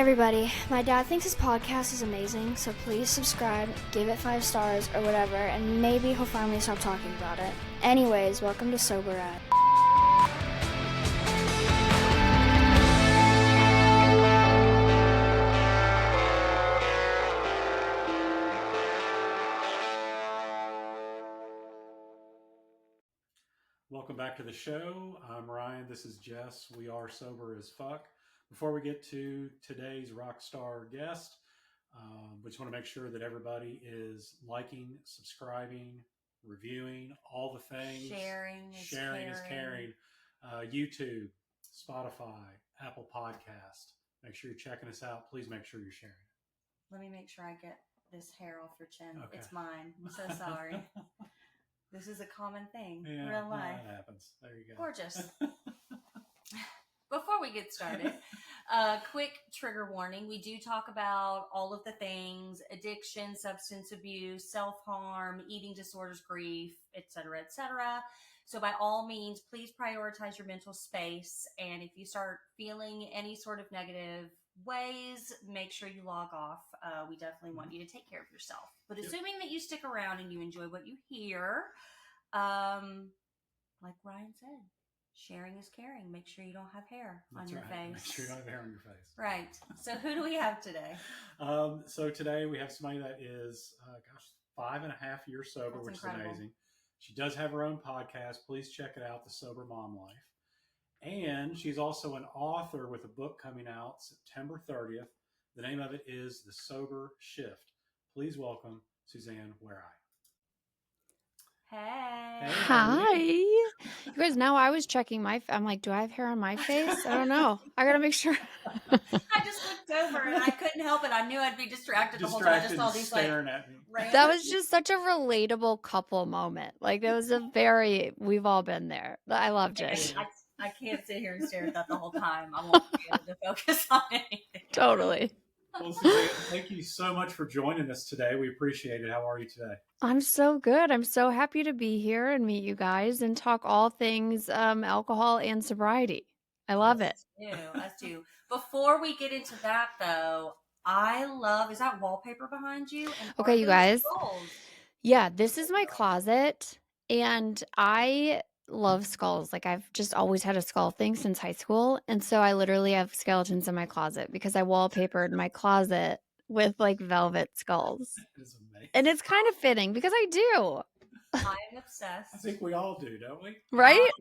everybody. My dad thinks his podcast is amazing, so please subscribe, give it 5 stars or whatever, and maybe he'll finally stop talking about it. Anyways, welcome to Sobriety. Welcome back to the show. I'm Ryan. This is Jess. We are sober as fuck. Before we get to today's rock star guest, we just want to make sure that everybody is liking, subscribing, reviewing, all the things. Sharing is caring. YouTube, Spotify, Apple Podcast. Make sure you're checking us out. Please make sure you're sharing. Let me make sure I get this hair off your chin. Okay. It's mine. I'm so sorry. This is a common thing. Yeah, Real life. That happens. There you go. Gorgeous. Before we get started, quick trigger warning. We do talk about all of the things: addiction, substance abuse, self-harm, eating disorders, grief, etc., etc. So by all means, please prioritize your mental space. And if you start feeling any sort of negative ways, make sure you log off. We definitely want you to take care of yourself. But assuming that you stick around and you enjoy what you hear, like Ryan said, sharing is caring. Make sure you don't have hair on your face. Make sure you don't have hair on your face. Right. So who do we have today? So today we have somebody that is, 5.5 years sober, That's which incredible. is amazing. She does have her own podcast. Please check it out, The Sober Mom Life. And she's also an author with a book coming out September 30th. The name of it is The Sober Shift. Please welcome Suzanne Warye. Hey. Hi. You guys, now I was checking I'm like, do I have hair on my face? I don't know. I got to make sure. I just looked over and I couldn't help it. I knew I'd be distracted the whole time. I just saw these staring at me. That was just such a relatable couple moment. Like, it was we've all been there. I loved it. I can't sit here and stare at that the whole time. I won't be able to focus on anything. Totally. Well, Suzanne, thank you so much for joining us today. We appreciate it. How are you today? I'm so good. I'm so happy to be here and meet you guys and talk all things alcohol and sobriety. I love it. Us too. Before we get into that, though, is that wallpaper behind you? And okay, you guys. Skulls? Yeah, this is my closet, and I love skulls. Like, I've just always had a skull thing since high school, and so I literally have skeletons in my closet because I wallpapered my closet with like velvet skulls. That is amazing. And it's kind of fitting because I do. I'm obsessed. I think we all do, don't we? Right?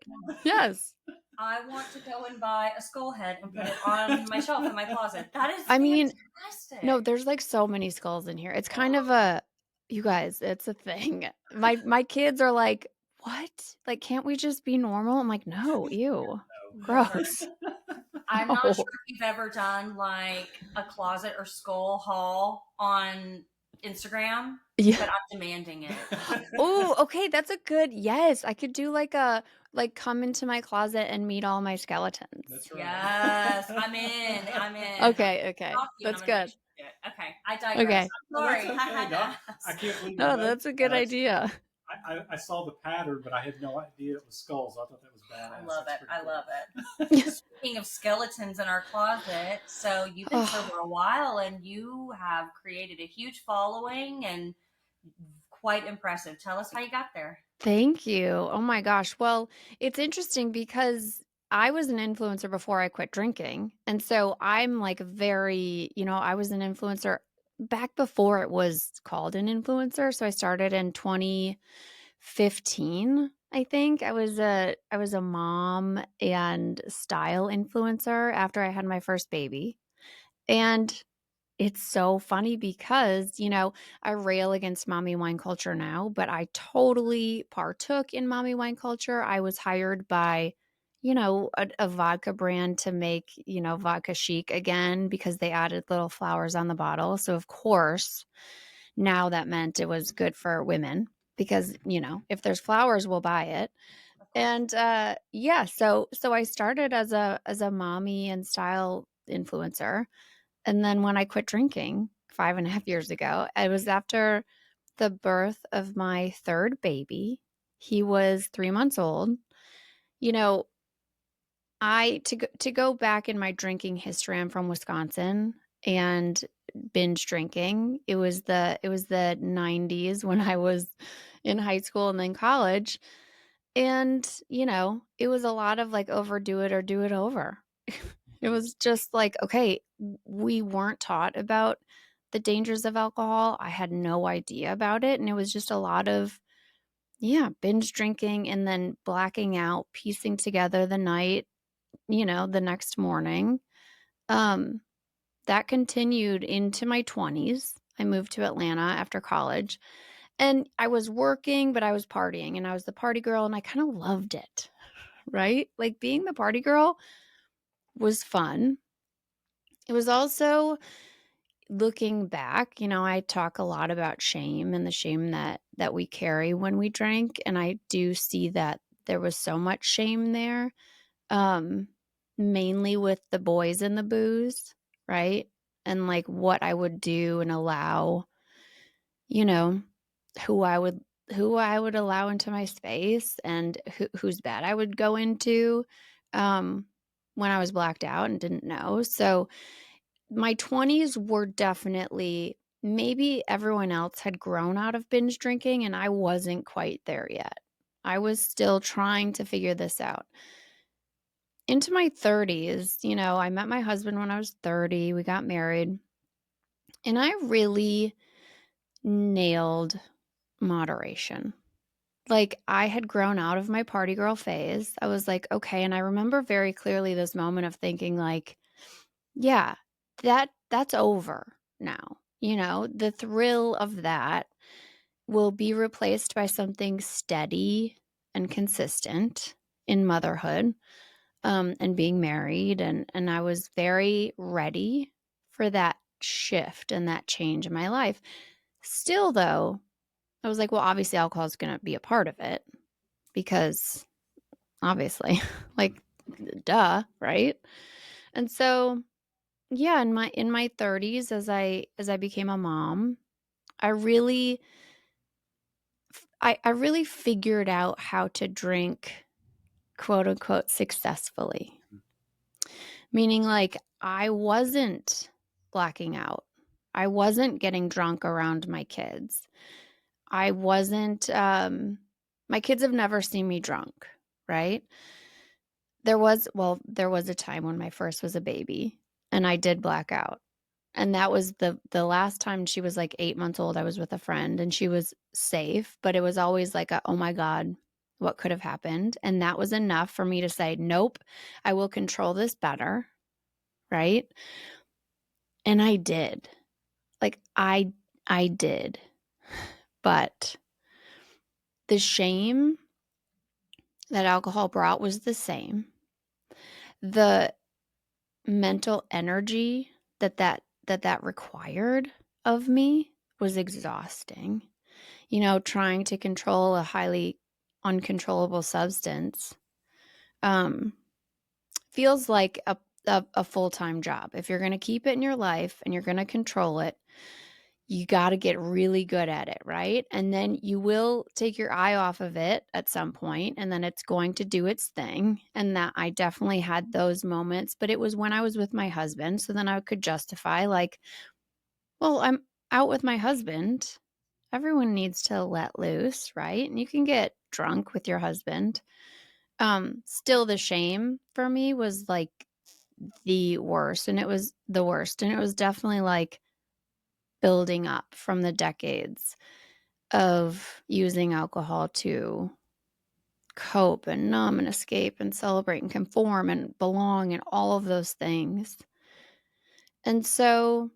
Yes. I want to go and buy a skull head and put it on my shelf in my closet. That is fantastic. No, there's like so many skulls in here. It's kind of you guys, it's a thing. My kids are like, what? Like, can't we just be normal? I'm like, no, ew. Gross. I'm not sure if you've ever done like a closet or skull haul on Instagram, but I'm demanding it. Oh, okay. That's a good, yes. I could do like come into my closet and meet all my skeletons. That's right. Yes, I'm in. Okay. That's good. Okay, I digress. Okay. I'm sorry. No, I can't believe No, that's a good idea. I saw the pattern, but I had no idea it was skulls. I thought that was badass. I love it. Speaking of skeletons in our closet, so you've been sober a while and you have created a huge following and quite impressive. Tell us how you got there. Thank you. Oh my gosh. Well, it's interesting because I was an influencer before I quit drinking. And so I'm like I was an influencer back before it was called an influencer. So I started in 2015, I think. I was a mom and style influencer after I had my first baby. And it's so funny because, I rail against mommy wine culture now, but I totally partook in mommy wine culture. I was hired by, a vodka brand to make, vodka chic again because they added little flowers on the bottle. So, of course, now that meant it was good for women because, if there's flowers, we'll buy it. And so I started as a mommy and style influencer. And then when I quit drinking 5.5 years ago, it was after the birth of my third baby. He was 3 months old. To go back in my drinking history, I'm from Wisconsin, and binge drinking. It was the 90s when I was in high school and then college. And, it was a lot of like overdo it or do it over. It was just like, okay, we weren't taught about the dangers of alcohol. I had no idea about it. And it was just a lot of, binge drinking and then blacking out, piecing together the night, the next morning. Um, that continued into my 20s. I moved to Atlanta after college and I was working, but I was partying and I was the party girl and I kind of loved it, right? Like being the party girl was fun. It was also looking back, I talk a lot about shame and the shame that we carry when we drink, and I do see that there was so much shame there, mainly with the boys and the booze, right? And like what I would do and allow, you know, who I would allow into my space and whose bed I would go into when I was blacked out and didn't know. So my 20s were definitely, maybe everyone else had grown out of binge drinking and I wasn't quite there yet. I was still trying to figure this out. Into my 30s, I met my husband when I was 30. We got married and I really nailed moderation. Like I had grown out of my party girl phase. I was like, okay. And I remember very clearly this moment of thinking like, yeah, that's over now. The thrill of that will be replaced by something steady and consistent in motherhood, and being married. And I was very ready for that shift and that change in my life. Still, though, I was like, well, obviously alcohol is going to be a part of it because obviously, like, duh, right? And so, yeah, in my 30s, as I became a mom, I really I really figured out how to drink, quote unquote, successfully. Meaning like I wasn't blacking out. I wasn't getting drunk around my kids. I wasn't my kids have never seen me drunk, right? There was a time when my first was a baby and I did black out. And that was the last time she was like 8 months old. I was with a friend and she was safe, but it was always like oh my God, what could have happened? And that was enough for me to say, nope, I will control this better, right? And I did. Like I did. But the shame that alcohol brought was the same. The mental energy that required of me was exhausting. Trying to control a highly uncontrollable substance feels like a full-time job. If you're going to keep it in your life and you're going to control it, you got to get really good at it, right? And then you will take your eye off of it at some point, and then it's going to do its thing. And that I definitely had those moments, but it was when I was with my husband. So then I could justify like, well, I'm out with my husband. Everyone needs to let loose, right? And you can get drunk with your husband. Still the shame for me was like the worst. And it was the worst. And it was definitely like building up from the decades of using alcohol to cope and numb and escape and celebrate and conform and belong and all of those things. And so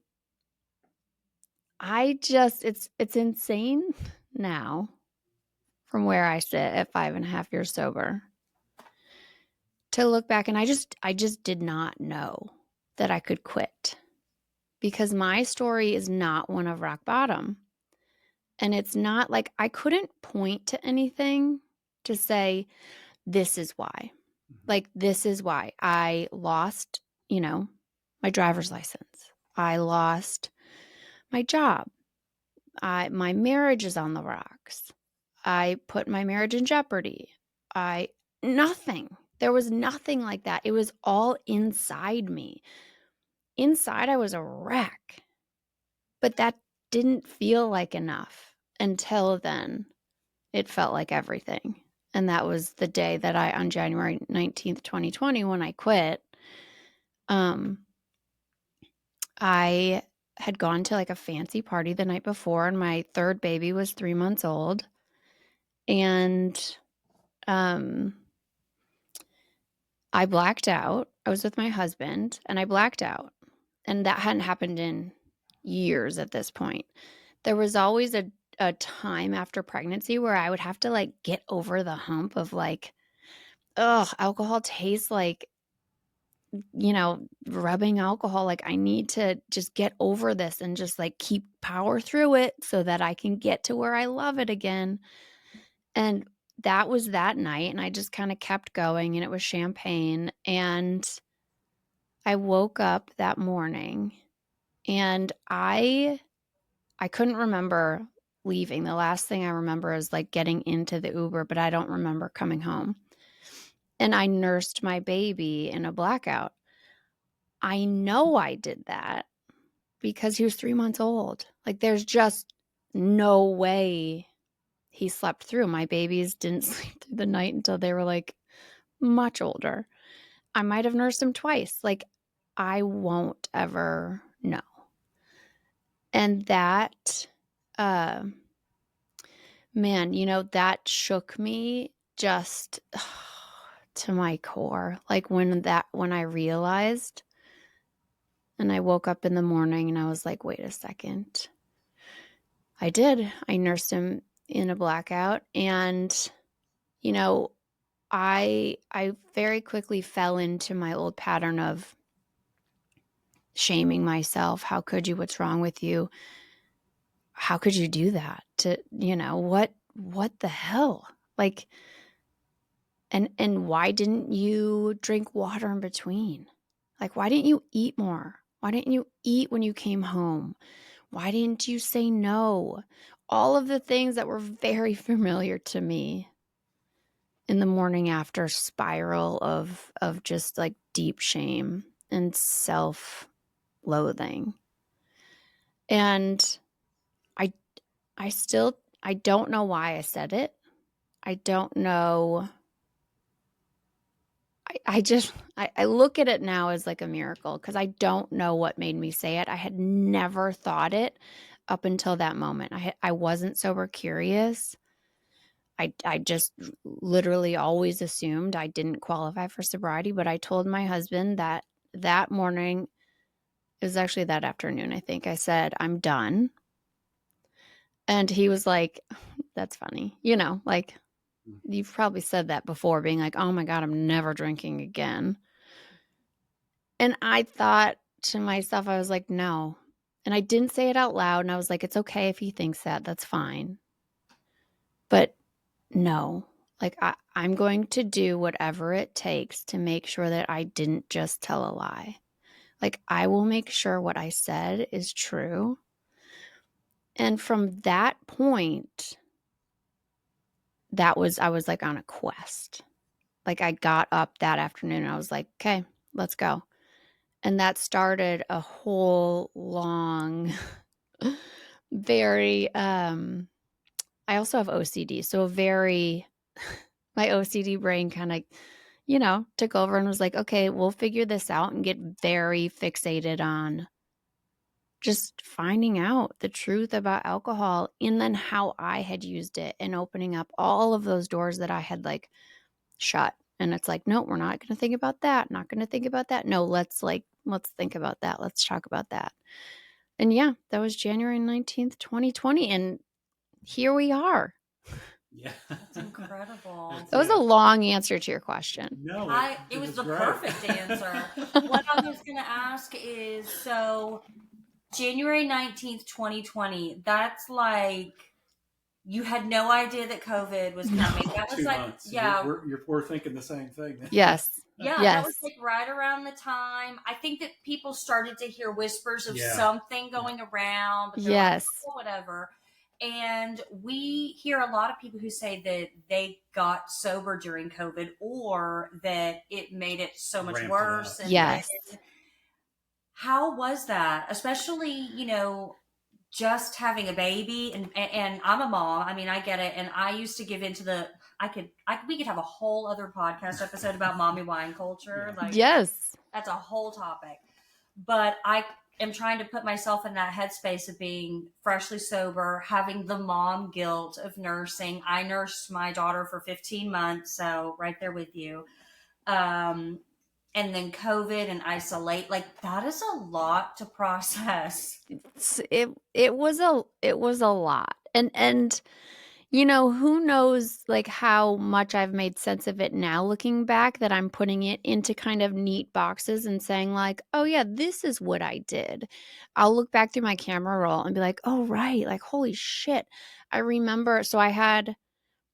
it's insane now from where I sit at 5.5 years sober to look back, and I just did not know that I could quit, because my story is not one of rock bottom. And it's not like I couldn't point to anything to say, this is why. Like, this is why I lost, my driver's license. I lost my job. My marriage is on the rocks. I put my marriage in jeopardy. Nothing. There was nothing like that. It was all inside me. inside I was a wreck. But that didn't feel like enough until then. It felt like everything. And that was the day that on January 19th, 2020, when I quit, I had gone to like a fancy party the night before, and my third baby was 3 months old. And I blacked out. I was with my husband and I blacked out. And that hadn't happened in years at this point. There was always a time after pregnancy where I would have to like get over the hump of like, alcohol tastes like, rubbing alcohol. Like I need to just get over this and just like keep power through it so that I can get to where I love it again. And that was that night. And I just kind of kept going, and it was champagne. And I woke up that morning and I couldn't remember leaving. The last thing I remember is like getting into the Uber, but I don't remember coming home. And I nursed my baby in a blackout. I know I did that because he was 3 months old. Like there's just no way he slept through. My babies didn't sleep through the night until they were like much older. I might have nursed him twice. Like I won't ever know. And that, man, that shook me just to my core. Like when I realized, and I woke up in the morning and I was like, wait a second. I did. I nursed him in a blackout. And, I very quickly fell into my old pattern of shaming myself. How could you? What's wrong with you? How could you do that? What the hell? Like, and why didn't you drink water in between? Like, why didn't you eat more? Why didn't you eat when you came home? Why didn't you say no? All of the things that were very familiar to me in the morning after spiral of just like deep shame and self-loathing. And I don't know why I said it. I don't know. I look at it now as like a miracle because I don't know what made me say it. I had never thought it up until that moment. I wasn't sober curious. I just literally always assumed I didn't qualify for sobriety, but I told my husband that morning, it was actually that afternoon, I think, I said, I'm done. And he was like, that's funny. Like you've probably said that before, being like, oh my God, I'm never drinking again. And I thought to myself, I was like, no. And I didn't say it out loud. And I was like, it's okay if he thinks that. That's fine. But no, like I'm going to do whatever it takes to make sure that I didn't just tell a lie. Like I will make sure what I said is true. And from that point, I was like on a quest. Like I got up that afternoon and I was like, okay, let's go. And that started a whole long, very, I also have OCD. So my OCD brain kind of, took over and was like, okay, we'll figure this out, and get very fixated on just finding out the truth about alcohol and then how I had used it and opening up all of those doors that I had like shut. And it's like, no, we're not going to think about that. Not going to think about that. No, let's think about that. Let's talk about that. And yeah, that was January 19th, 2020. And here we are. Yeah. That's incredible. That was a long answer to your question. No, it was the great. perfect answer. What I was going to ask is, so January 19th, 2020, that's like, you had no idea that COVID was coming. That was 2 like, months. yeah. We're thinking the same thing. Yes. Yeah, yes. That was like right around the time. I think that people started to hear whispers of something going around. But yes. Like, oh, whatever. And we hear a lot of people who say that they got sober during COVID, or that it made it so much worse. And yes. How was that? Especially, just having a baby, and I'm a mom. I mean, I get it. And I used to give into we could have a whole other podcast episode about mommy wine culture. Yeah. Like Yes. that's a whole topic. But I am trying to put myself in that headspace of being freshly sober, having the mom guilt of nursing. I nursed my daughter for 15 months, so right there with you. Um, and then COVID and isolate, like that is a lot to process. It was a lot. And who knows like how much I've made sense of it now looking back, that I'm putting it into kind of neat boxes and saying like, oh yeah, this is what I did. I'll look back through my camera roll and be like, oh right, like holy shit. I remember, so I had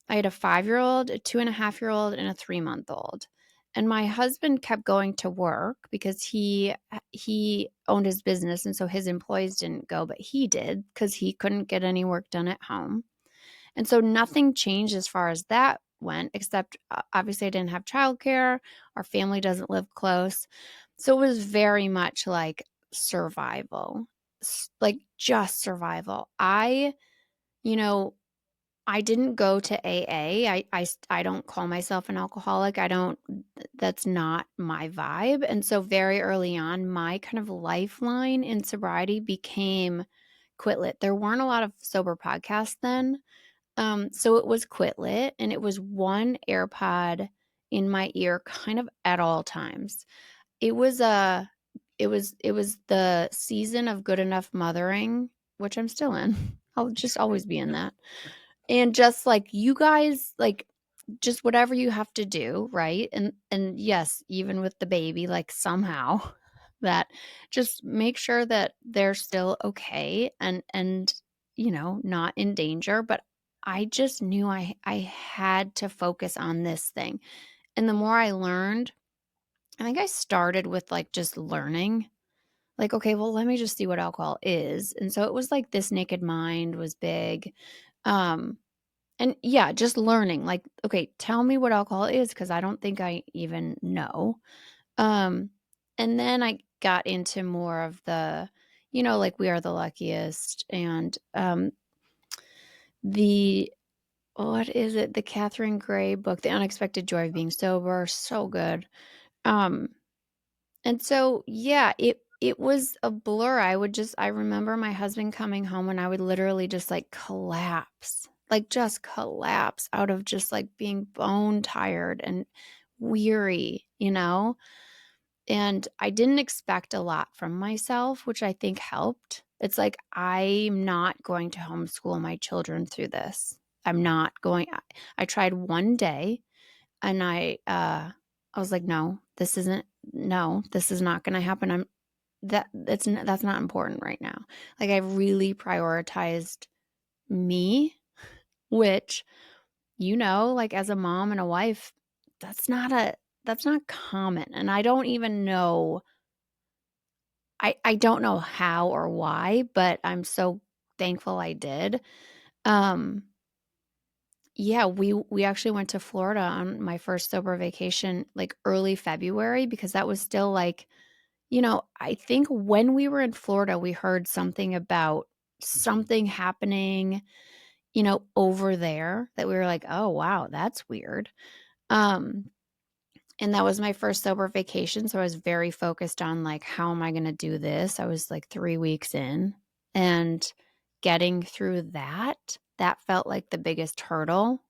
a 5-year-old, a 2.5-year-old, and a 3-month-old. And my husband kept going to work because he owned his business, and so his employees didn't go, but he did because he couldn't get any work done at home. And so nothing changed as far as that went, except obviously I didn't have childcare. Our family doesn't live close. So it was very much like survival, like just survival. You know, I didn't go to AA. I don't call myself an alcoholic. That's not my vibe. And so very early on, my kind of lifeline in sobriety became Quit Lit. There weren't a lot of sober podcasts then. So it was Quit Lit, and it was one AirPod in my ear kind of at all times. It was the season of Good Enough Mothering, which I'm still in. I'll just always be in that. And just like you guys, like just whatever you have to do, right? And yes, even with the baby, like somehow that just make sure that they're still okay and not in danger. But I just knew I had to focus on this thing. And the more I learned, I think I started with like just learning. Like, okay, well, let me just see what alcohol is. And so it was like This Naked Mind was big. Um, and yeah, just learning like, okay, tell me what alcohol is because I don't think I even know. Um, and then I got into more of the, like We Are the Luckiest and the what is it? The Catherine Gray book, The Unexpected Joy of Being Sober, so good. Um, and so yeah, it was a blur. I remember my husband coming home and I would literally just like collapse. Like just collapse out of just like being bone tired and weary, And I didn't expect a lot from myself, which I think helped. It's like I'm not going to homeschool my children through this. I'm not going I tried one day and I was like, no, this is not going to happen. That's not important right now. Like I really prioritized me, which, like as a mom and a wife, that's not common. And I don't even know, I don't know how or why, but I'm so thankful I did. Um, yeah, we actually went to Florida on my first sober vacation, like early February, because that was still like, I think when we were in Florida, we heard something about something happening, over there that we were like, oh, wow, that's weird. Um, and that was my first sober vacation. So I was very focused on like, how am I going to do this? I was like 3 weeks in and getting through that felt like the biggest hurdle.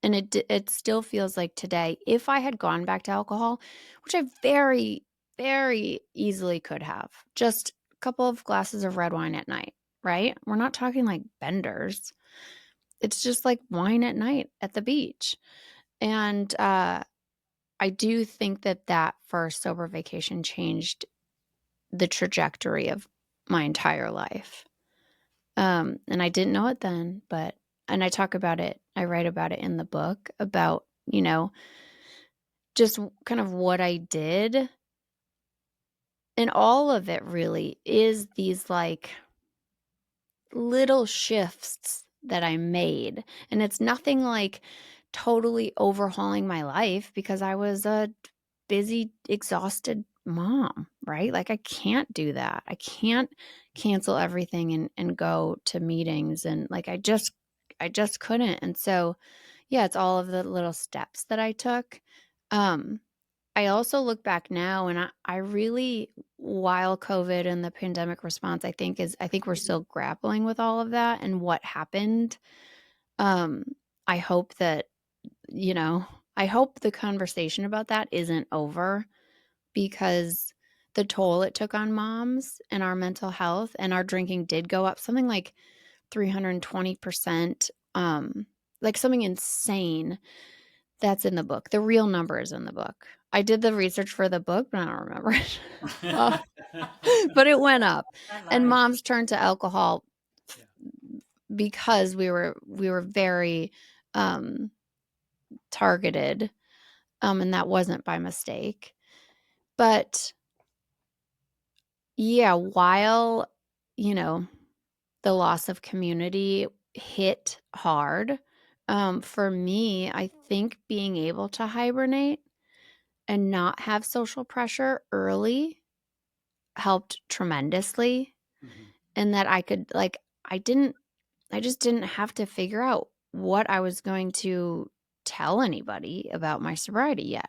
And it still feels like today, if I had gone back to alcohol, which I very, very easily could have, just a couple of glasses of red wine at night, right? We're not talking like benders. It's just like wine at night at the beach. And I do think that first sober vacation changed the trajectory of my entire life. And I didn't know it then, and I write about it in the book about, just kind of what I did. And all of it really is these like little shifts that I made. And it's nothing like totally overhauling my life because I was a busy, exhausted mom, right? Like I can't do that. I can't cancel everything and go to meetings, and like I just couldn't. And so yeah, it's all of the little steps that I took. Um I also look back now, and I really, while COVID and the pandemic response, I think we're still grappling with all of that and what happened. Um, I hope that, you know, I hope the conversation about that isn't over, because the toll it took on moms and our mental health, and our drinking did go up something like 320%, like something insane. That's in the book. The real number is in the book. I did the research for the book, but I don't remember it. Uh, but it went up. That And lies. moms turned to alcohol Yeah. because we were very um targeted, and that wasn't by mistake. But yeah, while, you know, the loss of community hit hard, for me, I think being able to hibernate and not have social pressure early helped tremendously. Mhm. And that I could, like, I just didn't have to figure out what I was going to tell anybody about my sobriety yet.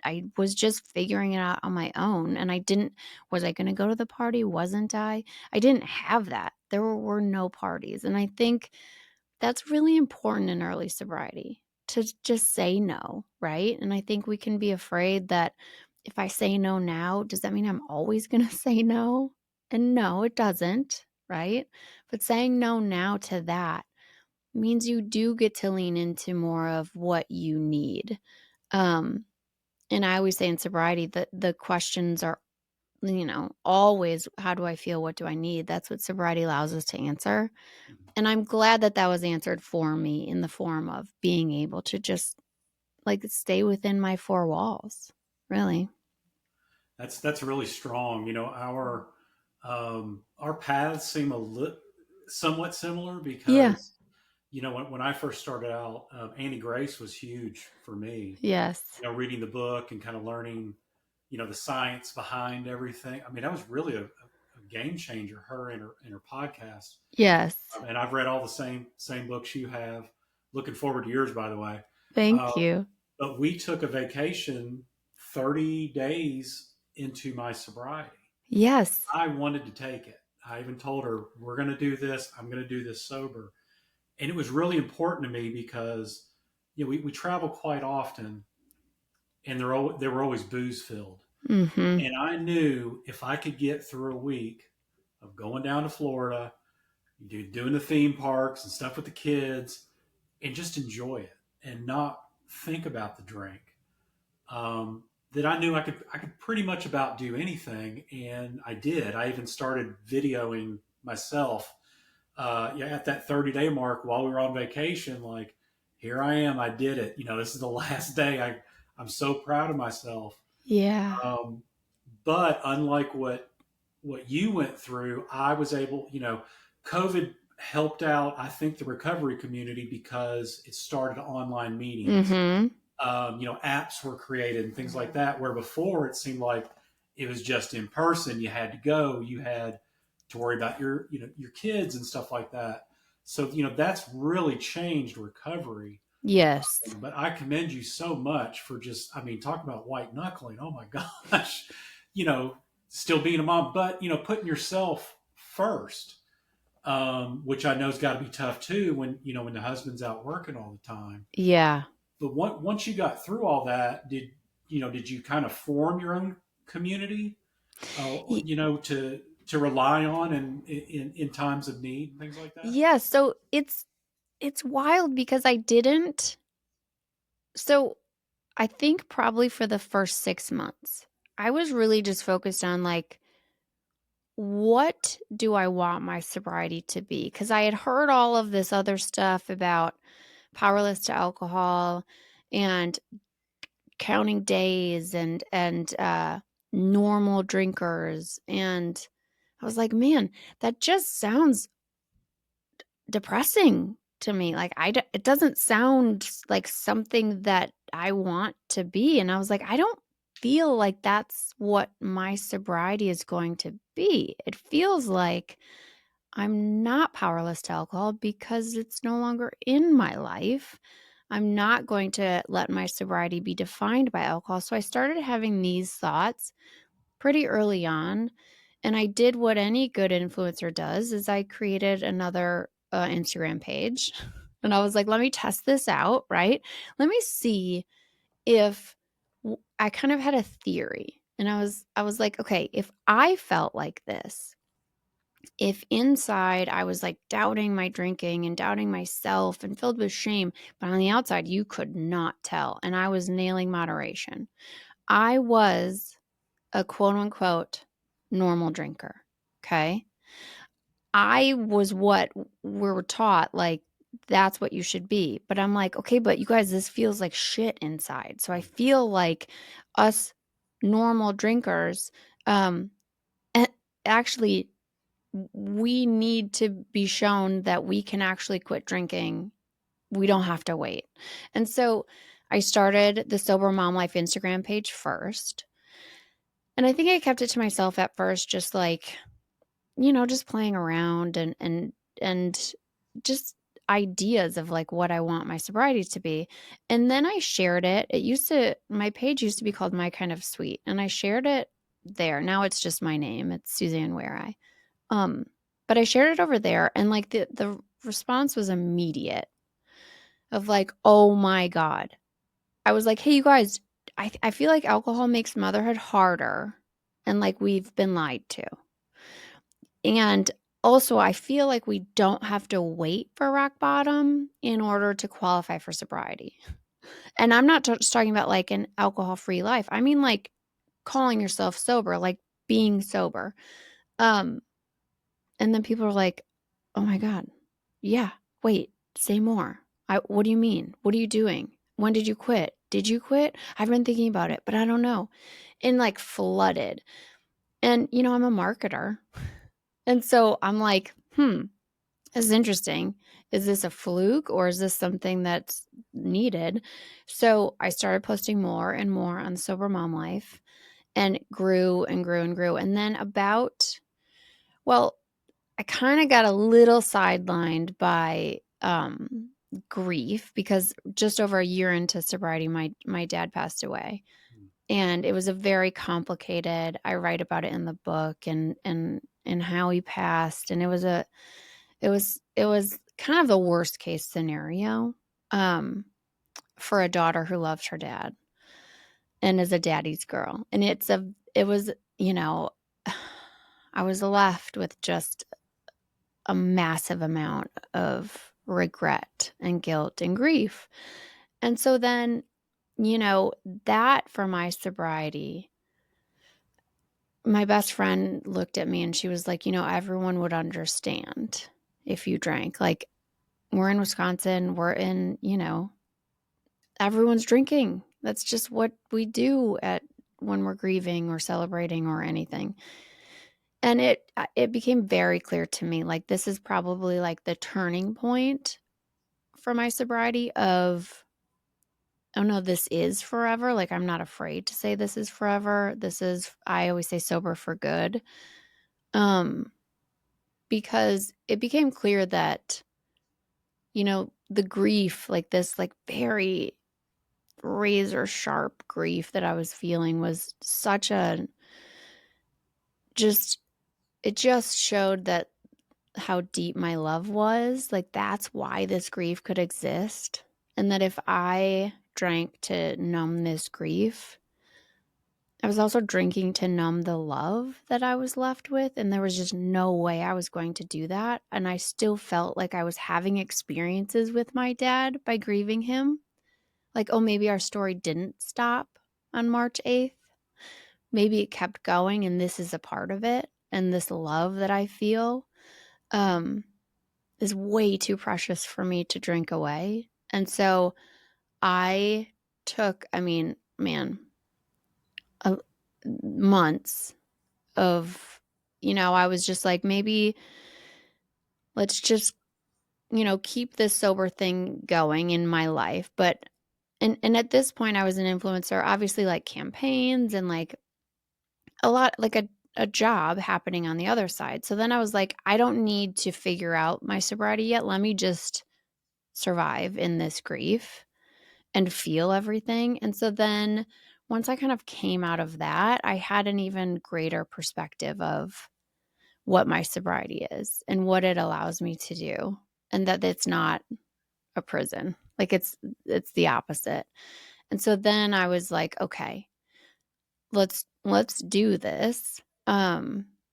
I was just figuring it out on my own, and was I going to go to the party? Wasn't I? I didn't have that. There were no parties. And I think that's really important in early sobriety, to just say no, right? And I think we can be afraid that if I say no now, does that mean I'm always going to say no? And no, it doesn't, right? But saying no now to that means you do get to lean into more of what you need. Um, and I always say in sobriety that the questions are, always, how do I feel? What do I need? That's what sobriety allows us to answer. Mhm. And I'm glad that that was answered for me in the form of being able to just like stay within my four walls. Really. That's really strong. Our paths seem somewhat similar Yeah. because when I first started out, Annie Grace was huge for me. Yes. Reading the book and kind of learning, the science behind everything. I mean, that was really a game changer. Her and her podcast. Yes. And I've read all the same books you have. Looking forward to yours, by the way. Thank Um, you. but we took a vacation 30 days into my sobriety. Yes. I wanted to take it. I even told her, we're going to do this. I'm going to do this sober. And it was really important to me because, we travel quite often, and they were always booze filled. Mm-hmm. And I knew if I could get through a week of going down to Florida, doing the theme parks and stuff with the kids, and just enjoy it and not think about the drink, that I knew I could pretty much about do anything, and I did. I even started videoing myself, at that 30-day mark while we were on vacation. Like, here I am, I did it. This is the last day. I'm so proud of myself. Yeah. Um, but unlike what you went through, I was able. COVID helped out, I think, the recovery community because it started online meetings. Mm-hmm. Apps were created and things like that. Where before it seemed like it was just in person. You had to go. You had to worry about your kids and stuff like that. So that's really changed recovery. Yes. But I commend you so much for just, I mean, talk about white knuckling. Oh my gosh, you know, still being a mom, but putting yourself first, which I know has got to be tough too when when the husband's out working all the time. Yeah. But once you got through all that, did you kind of form your own community, Y- to rely on in times of need and things like that? yeah. So it's wild because I didn't. So I think probably for the first 6 months, I was really just focused on like, what do I want my sobriety to be? Because I had heard all of this other stuff about powerless to alcohol and counting days and normal drinkers, and I was like, man, that just sounds depressing to me. Like it doesn't sound like something that I want to be. And I was like, I don't feel like that's what my sobriety is going to be. It feels like I'm not powerless to alcohol because it's no longer in my life. I'm not going to let my sobriety be defined by alcohol. So I started having these thoughts pretty early on. And I did what any good influencer does is I created another Instagram page. And I was like, let me test this out, right? Let me see if I kind of had a theory. And I was like, okay, if I felt like this, if inside I was like doubting my drinking and doubting myself and filled with shame, but on the outside you could not tell, and I was nailing moderation. I was a quote unquote normal drinker. Okay. I was what we were taught, like, that's what you should be. But I'm like, okay, but you guys, this feels like shit inside. So I feel like us normal drinkers, um, actually, we need to be shown that we can actually quit drinking. We don't have to wait. And so I started the Sober Mom Life Instagram page first. And I think I kept it to myself at first, just like, just playing around and just ideas of like what I want my sobriety to be. And then I shared it. My page used to be called My Kind of Sweet, and I shared it there. Now it's just my name. It's Susanne Warye. But I shared it over there, and like the response was immediate of like, oh my God. I was like, hey, you guys, I feel like alcohol makes motherhood harder, and like we've been lied to. And also, I feel like we don't have to wait for rock bottom in order to qualify for sobriety. And I'm not just talking about like an alcohol-free life. I mean like calling yourself sober, like being sober. And then people are like, "Oh my God. Yeah, wait, say more. What do you mean? What are you doing? When did you quit? Did you quit? I've been thinking about it, but I don't know." And like flooded. And I'm a marketer. And so I'm like, this is interesting. Is this a fluke, or is this something that's needed? So I started posting more and more on Sober Mom Life, and grew and grew and grew. And then I kind of got a little sidelined by grief, because just over a year into sobriety, my dad passed away. And it was a very complicated, I write about it in the book, and how he passed. And it was kind of the worst case scenario for a daughter who loved her dad and is a daddy's girl. And it was, I was left with just a massive amount of regret and guilt and grief. And so then, that for my sobriety, my best friend looked at me and she was like, everyone would understand if you drank. Like, we're in Wisconsin, everyone's drinking. That's just what we do when we're grieving or celebrating or anything. And it became very clear to me, like, this is probably like the turning point for my sobriety of, oh no, this is forever. Like, I'm not afraid to say this is forever. I always say sober for good. Because it became clear that, the grief, like this, like very razor sharp grief that I was feeling was it just showed that how deep my love was. Like, that's why this grief could exist. And that if I drank to numb this grief, I was also drinking to numb the love that I was left with. And there was just no way I was going to do that. And I still felt like I was having experiences with my dad by grieving him. Like, oh, maybe our story didn't stop on March 8th. Maybe it kept going, and this is a part of it. And this love that I feel is way too precious for me to drink away. And so I took, months of, I was just like, maybe let's just, keep this sober thing going in my life. But and at this point I was an influencer, obviously like campaigns and like a lot, like a job happening on the other side. So then I was like, I don't need to figure out my sobriety yet. Let me just survive in this grief and feel everything. And so then once I kind of came out of that, I had an even greater perspective of what my sobriety is and what it allows me to do, and that it's not a prison. Like it's the opposite. And so then I was like, okay, let's do this. Let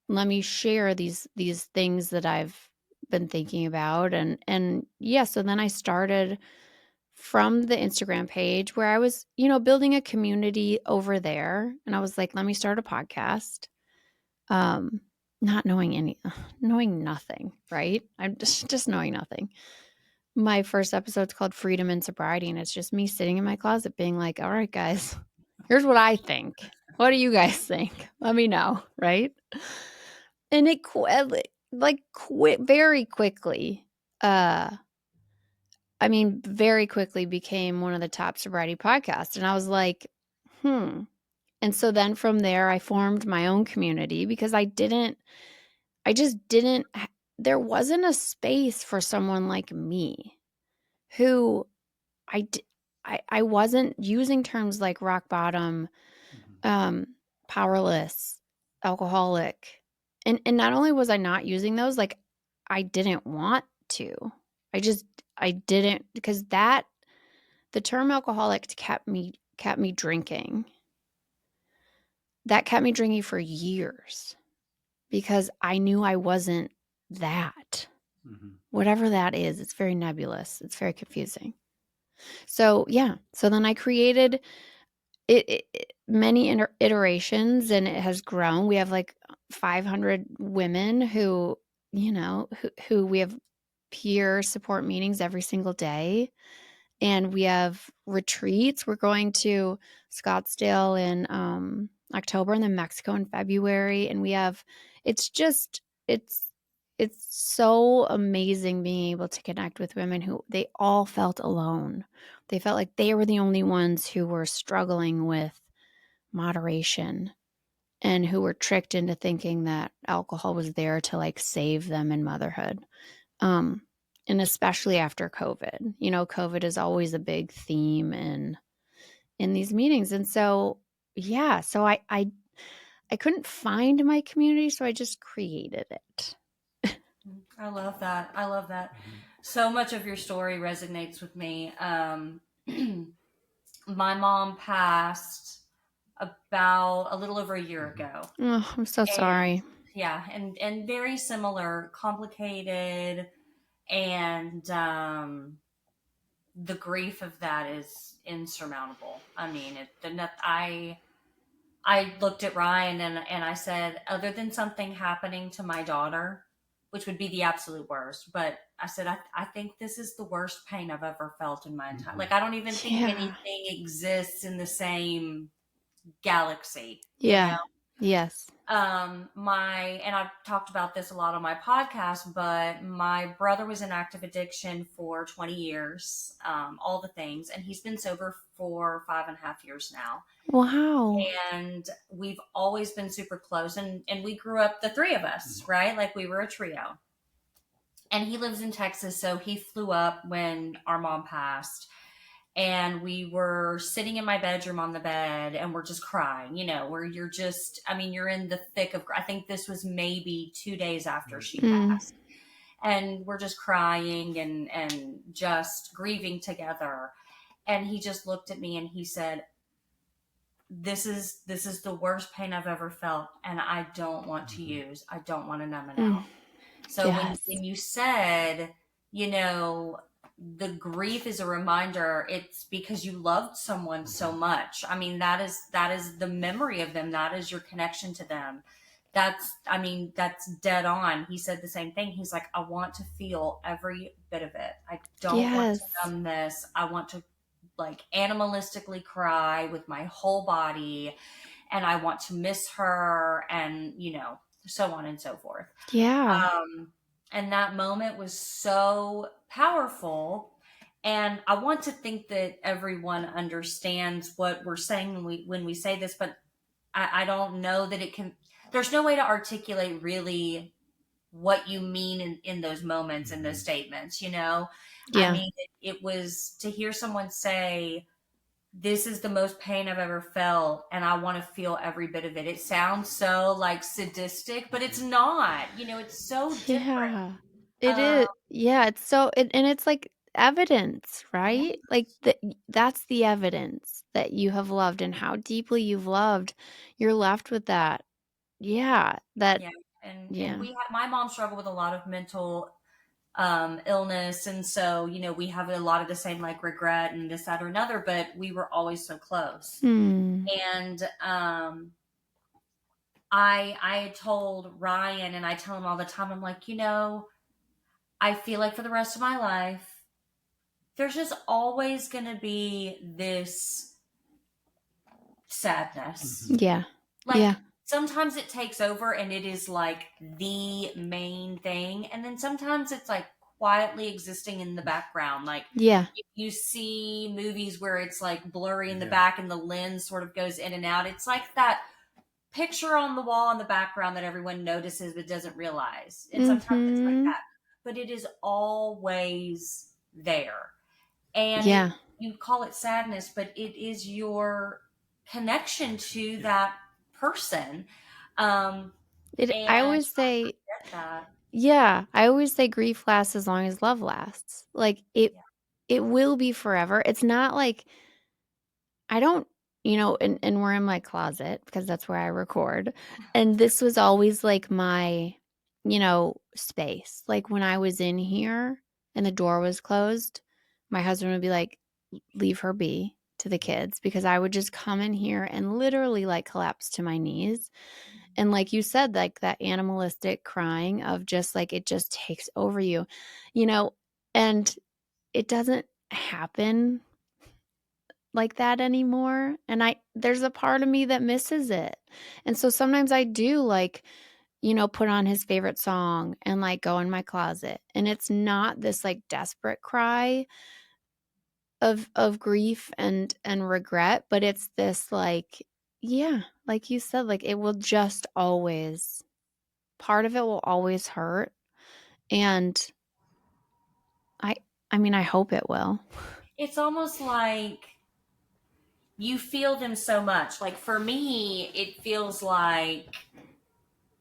me share these things that I've been thinking about, and yeah, so then I started from the Instagram page where I was, building a community over there, and I was like, let me start a podcast. Not knowing nothing, right? I'm just knowing nothing. My first episode's called Freedom and Sobriety, and it's just me sitting in my closet being like, all right, guys, here's what I think. What do you guys think? Let me know, right? And it very quickly, very quickly became one of the top sobriety podcasts. And I was like, And so then from there, I formed my own community because there wasn't a space for someone like me who I wasn't using terms like rock bottom, powerless, alcoholic. And not only was I not using those, like I didn't want to. I didn't, because the term alcoholic kept me drinking. That kept me drinking for years because I knew I wasn't that. Whatever that is, it's very nebulous. It's very confusing. So, yeah. So then I created many iterations, and it has grown. We have like 500 women who we have peer support meetings every single day. And we have retreats. We're going to Scottsdale in October and then Mexico in February. And it's so amazing being able to connect with women who they all felt alone. They felt like they were the only ones who were struggling with moderation and who were tricked into thinking that alcohol was there to like save them in motherhood. And especially after COVID, COVID is always a big theme in these meetings. And so, yeah, so I couldn't find my community, so I just created it. I love that. I love that. So much of your story resonates with me. My mom passed about a little over a year ago. Oh, I'm so sorry. Yeah, and very similar, complicated, and the grief of that is insurmountable. I mean, I looked at Ryan and I said, other than something happening to my daughter, which would be the absolute worst, but I said, I think this is the worst pain I've ever felt in my entire, like, I don't even think anything exists in the same galaxy. Yeah. Yes. And I've talked about this a lot on my podcast, but my brother was in active addiction for 20 years, all the things, and he's been sober for 5.5 years now. Wow. And we've always been super close, and we grew up, the three of us, right? Like we were a trio. And he lives in Texas, so he flew up when our mom passed. And we were sitting in my bedroom on the bed and we're just crying, where you're just, you're in the thick of, I think this was maybe 2 days after she passed. And we're just crying and just grieving together. And he just looked at me and he said, this is the worst pain I've ever felt. And I don't want to use, I don't want to numb it out. So when you said, the grief is a reminder, it's because you loved someone so much. That is the memory of them. That is your connection to them. That's dead on. He said the same thing. He's like, I want to feel every bit of it. I don't want to numb this. I want to like animalistically cry with my whole body, and I want to miss her, and so on and so forth. Yeah. And that moment was so powerful. And I want to think that everyone understands what we're saying when we say this, but I don't know that it can, there's no way to articulate really what you mean in those moments, in those statements, I Yeah. mean, it was to hear someone say, this is the most pain I've ever felt, and I want to feel every bit of it. It sounds so like sadistic, but it's not, it's so different. Yeah. It is. Yeah, it's so and it's like evidence, Yeah. right? Like that's the evidence that you have loved and how deeply you've loved. You're left with that. Yeah, that Yeah. And yeah. we had, my mom struggled with a lot of mental illness, and so we have a lot of the same like regret and this, that, or another, but we were always so close. Hmm. And I told Ryan, and I tell him all the time, I'm like, I feel like for the rest of my life there's just always going to be this sadness. Yeah. Like Yeah. sometimes it takes over and it is like the main thing. And then sometimes it's like quietly existing in the background. Like Yeah. if you see movies where it's like blurry in the back and the lens sort of goes in and out, it's like that picture on the wall in the background that everyone notices but doesn't realize. And sometimes it's like Mhm. that. But it is always there. And Yeah. you call it sadness, but it is your connection to that person. And I I always say, get that. yeah, I always say grief lasts as long as love lasts. Like Yeah. it will be forever. It's not like I don't, and we're in my closet because that's where I record. And this was always like my, space. Like when I was in here and the door was closed, my husband would be like, leave her be to the kids because I would just come in here and literally like collapse to my knees. And like you said, like that animalistic crying of just like it just takes over you, and it doesn't happen like that anymore, and there's a part of me that misses it. And so sometimes I do like, put on his favorite song and like go in my closet, and it's not this like desperate cry of grief and regret, but it's this like, yeah, like you said, like it will just always, part of it will always hurt. And I I mean, I hope it will. It's almost like you feel them so much. Like for me, it feels like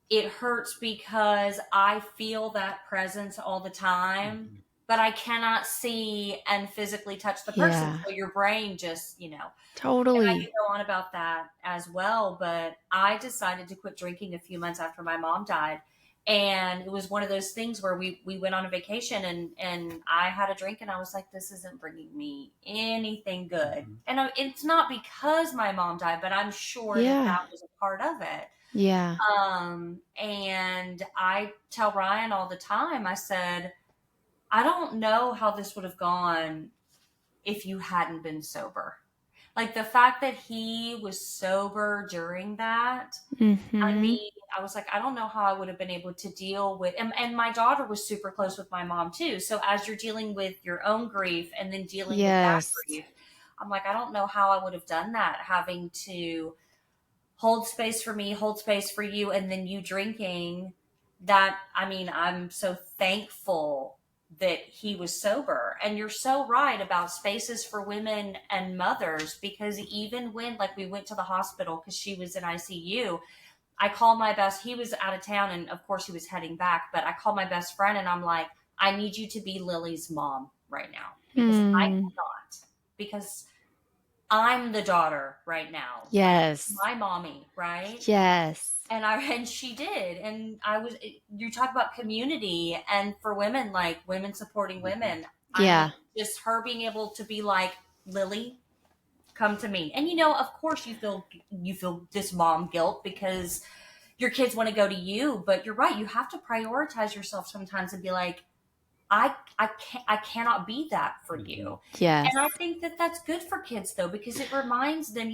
it hurts because I feel that presence all the time, but I cannot see and physically touch the person. Yeah, So your brain just, and I could totally. go on about that as well, but I decided to quit drinking a few months after my mom died. And it was one of those things where we went on a vacation, and I had a drink and I was like, this isn't bringing me anything good. And it's not because my mom died, but I'm sure that Yeah. that was a part of it. Yeah. And I tell Ryan all the time, I said, I don't know how this would have gone if you hadn't been sober. Like the fact that he was sober during that, I Mhm. mean, I was like, I don't know how I would have been able to deal with, and my daughter was super close with my mom too. So as you're dealing with your own grief and then dealing with that Yes. grief, I'm like, I don't know how I would have done that, having to hold space for me, hold space for you, and then you drinking. That, I mean, I'm so thankful that he was sober. And you're so right about spaces for women and mothers, because even when, like, we went to the hospital because she was in ICU, I called my best, he was out of town, and of course he was heading back, but I called my best friend and I'm like, I need you to be Lily's mom right now because I Hmm. cannot, because I'm the daughter right now. Like Yes. my mommy, right? Yes. And she did. And you talk about community, and for women, like women supporting women. I mean, Yeah. just her being able to be like, Lily, come to me. And of course you feel this mom guilt because your kids want to go to you, but you're right. You have to prioritize yourself sometimes and be like, I cannot be that for you. Yes. And I think that that's good for kids though, because it reminds them,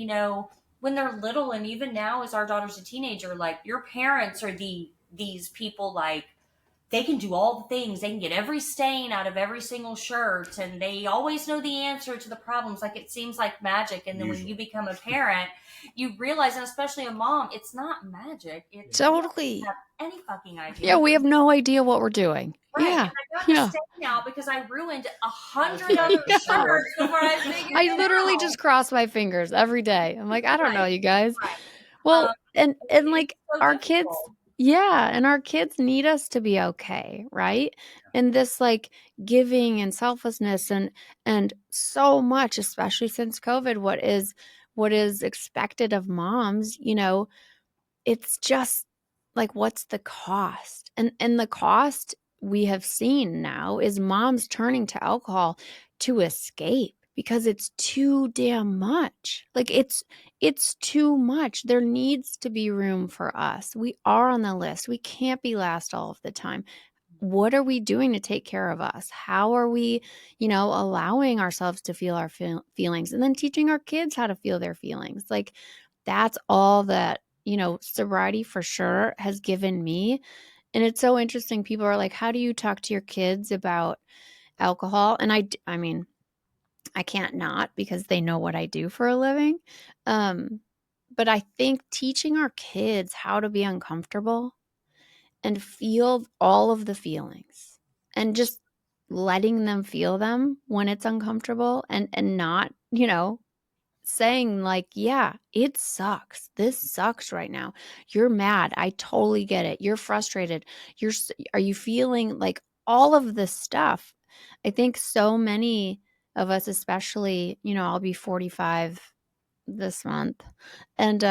when they're little, and even now as our daughter's a teenager, like your parents are these people like they can do all the things. They can get every stain out of every single shirt, and they always know the answer to the problems. Like, it seems like magic. And then when you become a parent, you realize, and especially a mom, it's not magic. It's Totally. you don't have any fucking idea. Yeah, we have no idea what we're doing. Right. Yeah. And I got the stain out because I ruined 100 other Yeah. shirts before I figured it out. I literally just cross my fingers every day. I'm like, I don't know, you guys. Right. Well, and like so our difficult. kids, yeah, and our kids need us to be okay, right? And this like giving and selflessness and so much, especially since COVID, what is expected of moms, you know, it's just like, what's the cost? And the cost we have seen now is moms turning to alcohol to escape because it's too damn much. Like, it's too much. There needs to be room for us. We are on the list. We can't be last all of the time. What are we doing to take care of us? How are we, you know, allowing ourselves to feel our feelings, and then teaching our kids how to feel their feelings? Like, that's all that, you know, sobriety for sure has given me. And it's so interesting. People are like, how do you talk to your kids about alcohol? And I mean, I can't not, because they know what I do for a living. But I think teaching our kids how to be uncomfortable and feel all of the feelings, and just letting them feel them when it's uncomfortable, and not, you know, saying like, yeah, it sucks. This sucks right now. You're mad. I totally get it. You're frustrated. Are you feeling like all of this stuff? I think so many of us, especially, you know, I'll be 45 this month. And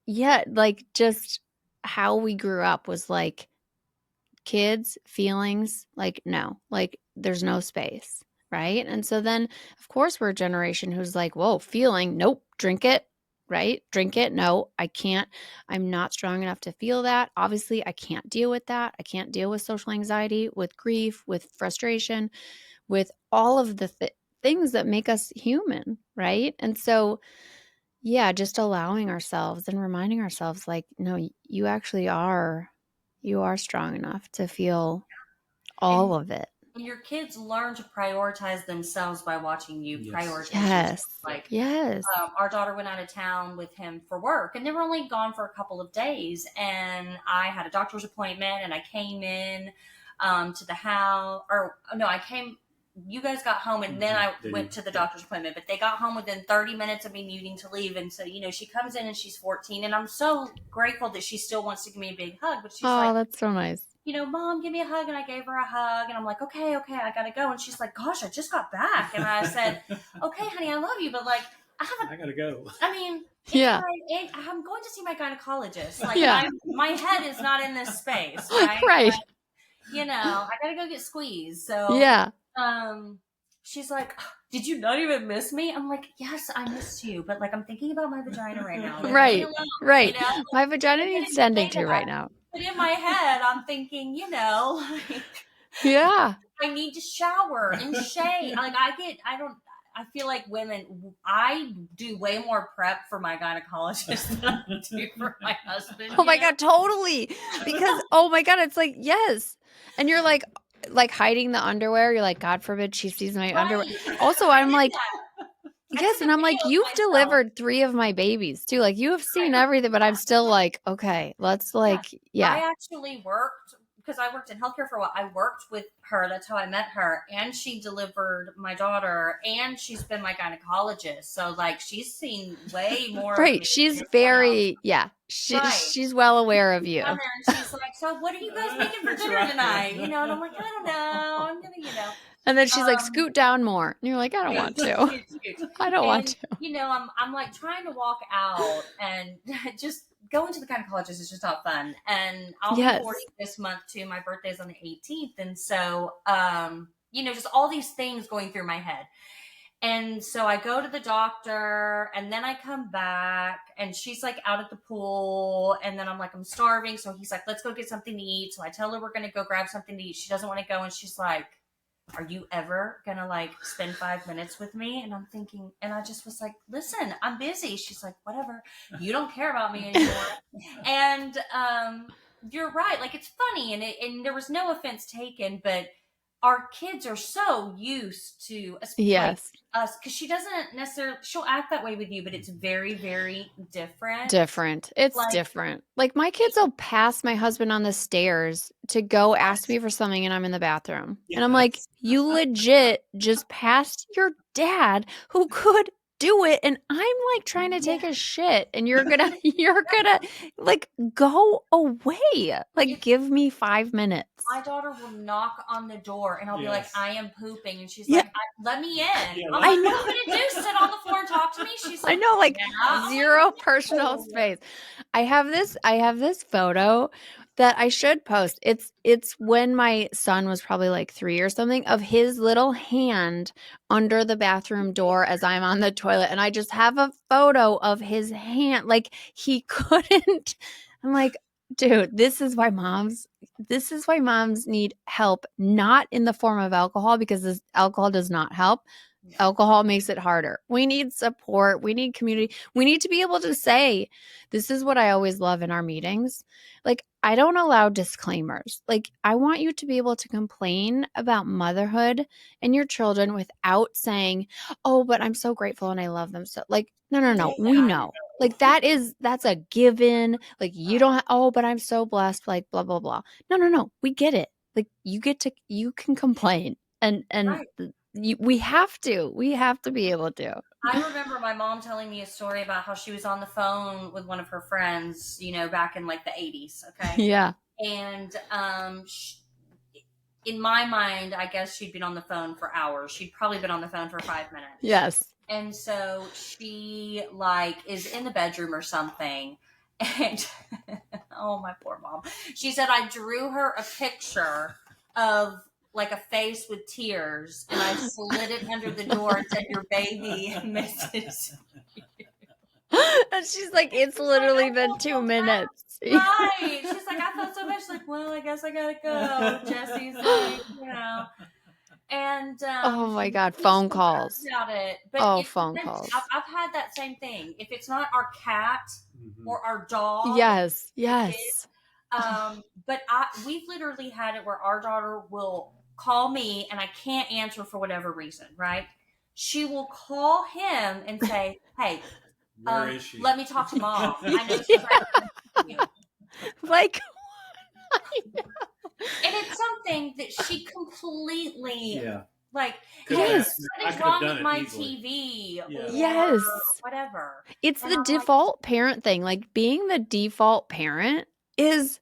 yeah, like, just how we grew up was like, kids, feelings, like, no, like, there's no space, right? And so then, of course, we're a generation who's like, whoa, feeling, nope, drink it, right? Drink it. No, I can't. I'm not strong enough to feel that. Obviously, I can't deal with that. I can't deal with social anxiety, with grief, with frustration, with all of the things that make us human, right? And so, yeah, just allowing ourselves and reminding ourselves, like, no, you actually are, you are strong enough to feel all of it. And your kids learn to prioritize themselves by watching you prioritize Yes. yourself. Like, Yes. Our daughter went out of town with him for work, and they were only gone for a couple of days. And I had a doctor's appointment, and I came in to the house, or no, you guys got home, and then I went to the doctor's appointment, but they got home within 30 minutes of me needing to leave. And so, you know, she comes in and she's 14, and I'm so grateful that she still wants to give me a big hug, but she's like, oh, that's so nice. you know, Mom, give me a hug. And I gave her a hug, and I'm like, okay, I gotta go. And she's like, gosh, I just got back. And I said, okay, honey, I love you, but like, I gotta go. I mean, yeah, I'm going to see my gynecologist. Like, yeah. my head is not in this space, right? Right. But, you know, I gotta go get squeezed. So yeah. She's like, did you not even miss me? I'm like, yes, I missed you, but like, I'm thinking about my vagina right now. Like, right. alone, right. You know? My vagina needs tending to right now. But in my head, I'm thinking, you know, like, yeah, I need to shower and shave. Like, I feel like women, I do way more prep for my gynecologist than I do for my husband. Oh my God, totally. Because, oh my God, it's like, yes. And you're like hiding the underwear. You're like, God forbid she sees my underwear. Also, I'm like, yes. And I'm like, you've delivered 3 of my babies too. Like, you have seen everything, but I'm still like, okay, let's like, yeah. I actually worked, because I worked in healthcare for a while. I worked with her. That's how I met her. And she delivered my daughter, and she's been my gynecologist. So like, she's seen way more. Right. She's very, yeah. She's well aware of you. And she's like, so what are you guys making for dinner tonight? You know, and I'm like, I don't know. I'm going to, you know. And then she's like, scoot down more. And you're like, I don't want to. I don't want to. You know, I'm like trying to walk out, and just going to the gynecologist is just not fun. And I'll be 40 this month too. My birthday's on the 18th. And so, you know, just all these things going through my head. And so I go to the doctor, and then I come back, and she's like out at the pool. And then I'm like, I'm starving. So he's like, let's go get something to eat. So I tell her we're going to go grab something to eat. She doesn't want to go. And she's like, are you ever going to like spend 5 minutes with me? And I'm thinking, and I just was like, listen, I'm busy. She's like, whatever. You don't care about me anymore. And, you're right. Like, it's funny, and there was no offense taken, but our kids are so used to us, like Yes. us, because she doesn't necessarily, she'll act that way with you, but it's very, very different. It's Like, different. Like my kids will pass my husband on the stairs to go ask me for something and I'm in the bathroom. And I'm like, Yes. you legit just passed your dad who could do it and I'm like trying to take a shit and you're gonna like go away. Like give me 5 minutes. my daughter will knock on the door and I'll be like, Yes. I am pooping. And she's Yeah. like, let me in. Yeah, I'm I like, know. what are you going to do? Sit on the floor and talk to me? She's like, I know, like yeah. I'm zero like, personal "No." space. I have this photo that I should post. It's when my son was probably like 3 or something, of his little hand under the bathroom door as I'm on the toilet. And I just have a photo of his hand. Like he couldn't. I'm like, dude, this is why moms need help, not in the form of alcohol, because this alcohol does not help. Alcohol makes it harder. We need support. We need community. We need to be able to say, this is what I always love in our meetings. Like, I don't allow disclaimers. Like, I want you to be able to complain about motherhood and your children without saying, oh, but I'm so grateful and I love them. So, like, no. We know. Like, that's a given. Like, you don't, oh, but I'm so blessed. Like, blah, blah, blah. No. We get it. Like, you can complain. And Right. we have to be able to. I remember my mom telling me a story about how she was on the phone with one of her friends, back in like the 80s. Okay. Yeah. And in my mind, I guess she'd been on the phone for hours. She'd probably been on the phone for 5 minutes. Yes. And so she like is in the bedroom or something. And oh, my poor mom. She said, I drew her a picture of like a face with tears and I slid it under the door and said, your baby misses you. And she's like, it's literally been 2 minutes. Right. She's like, I felt so bad. She's like, well, I guess I gotta go. Jesse's like, And oh my God, phone calls. About it, but phone calls. I've had that same thing. If it's not our cat or our dog, yes. But we've literally had it where our daughter will call me and I can't answer for whatever reason. Right? She will call him and say, "Hey, where is she? Let me talk to mom. I know she's right you." Like. And it's something that she completely like, yes, what is wrong with my TV or yes, whatever. It's the default parent thing. Like being the default parent it's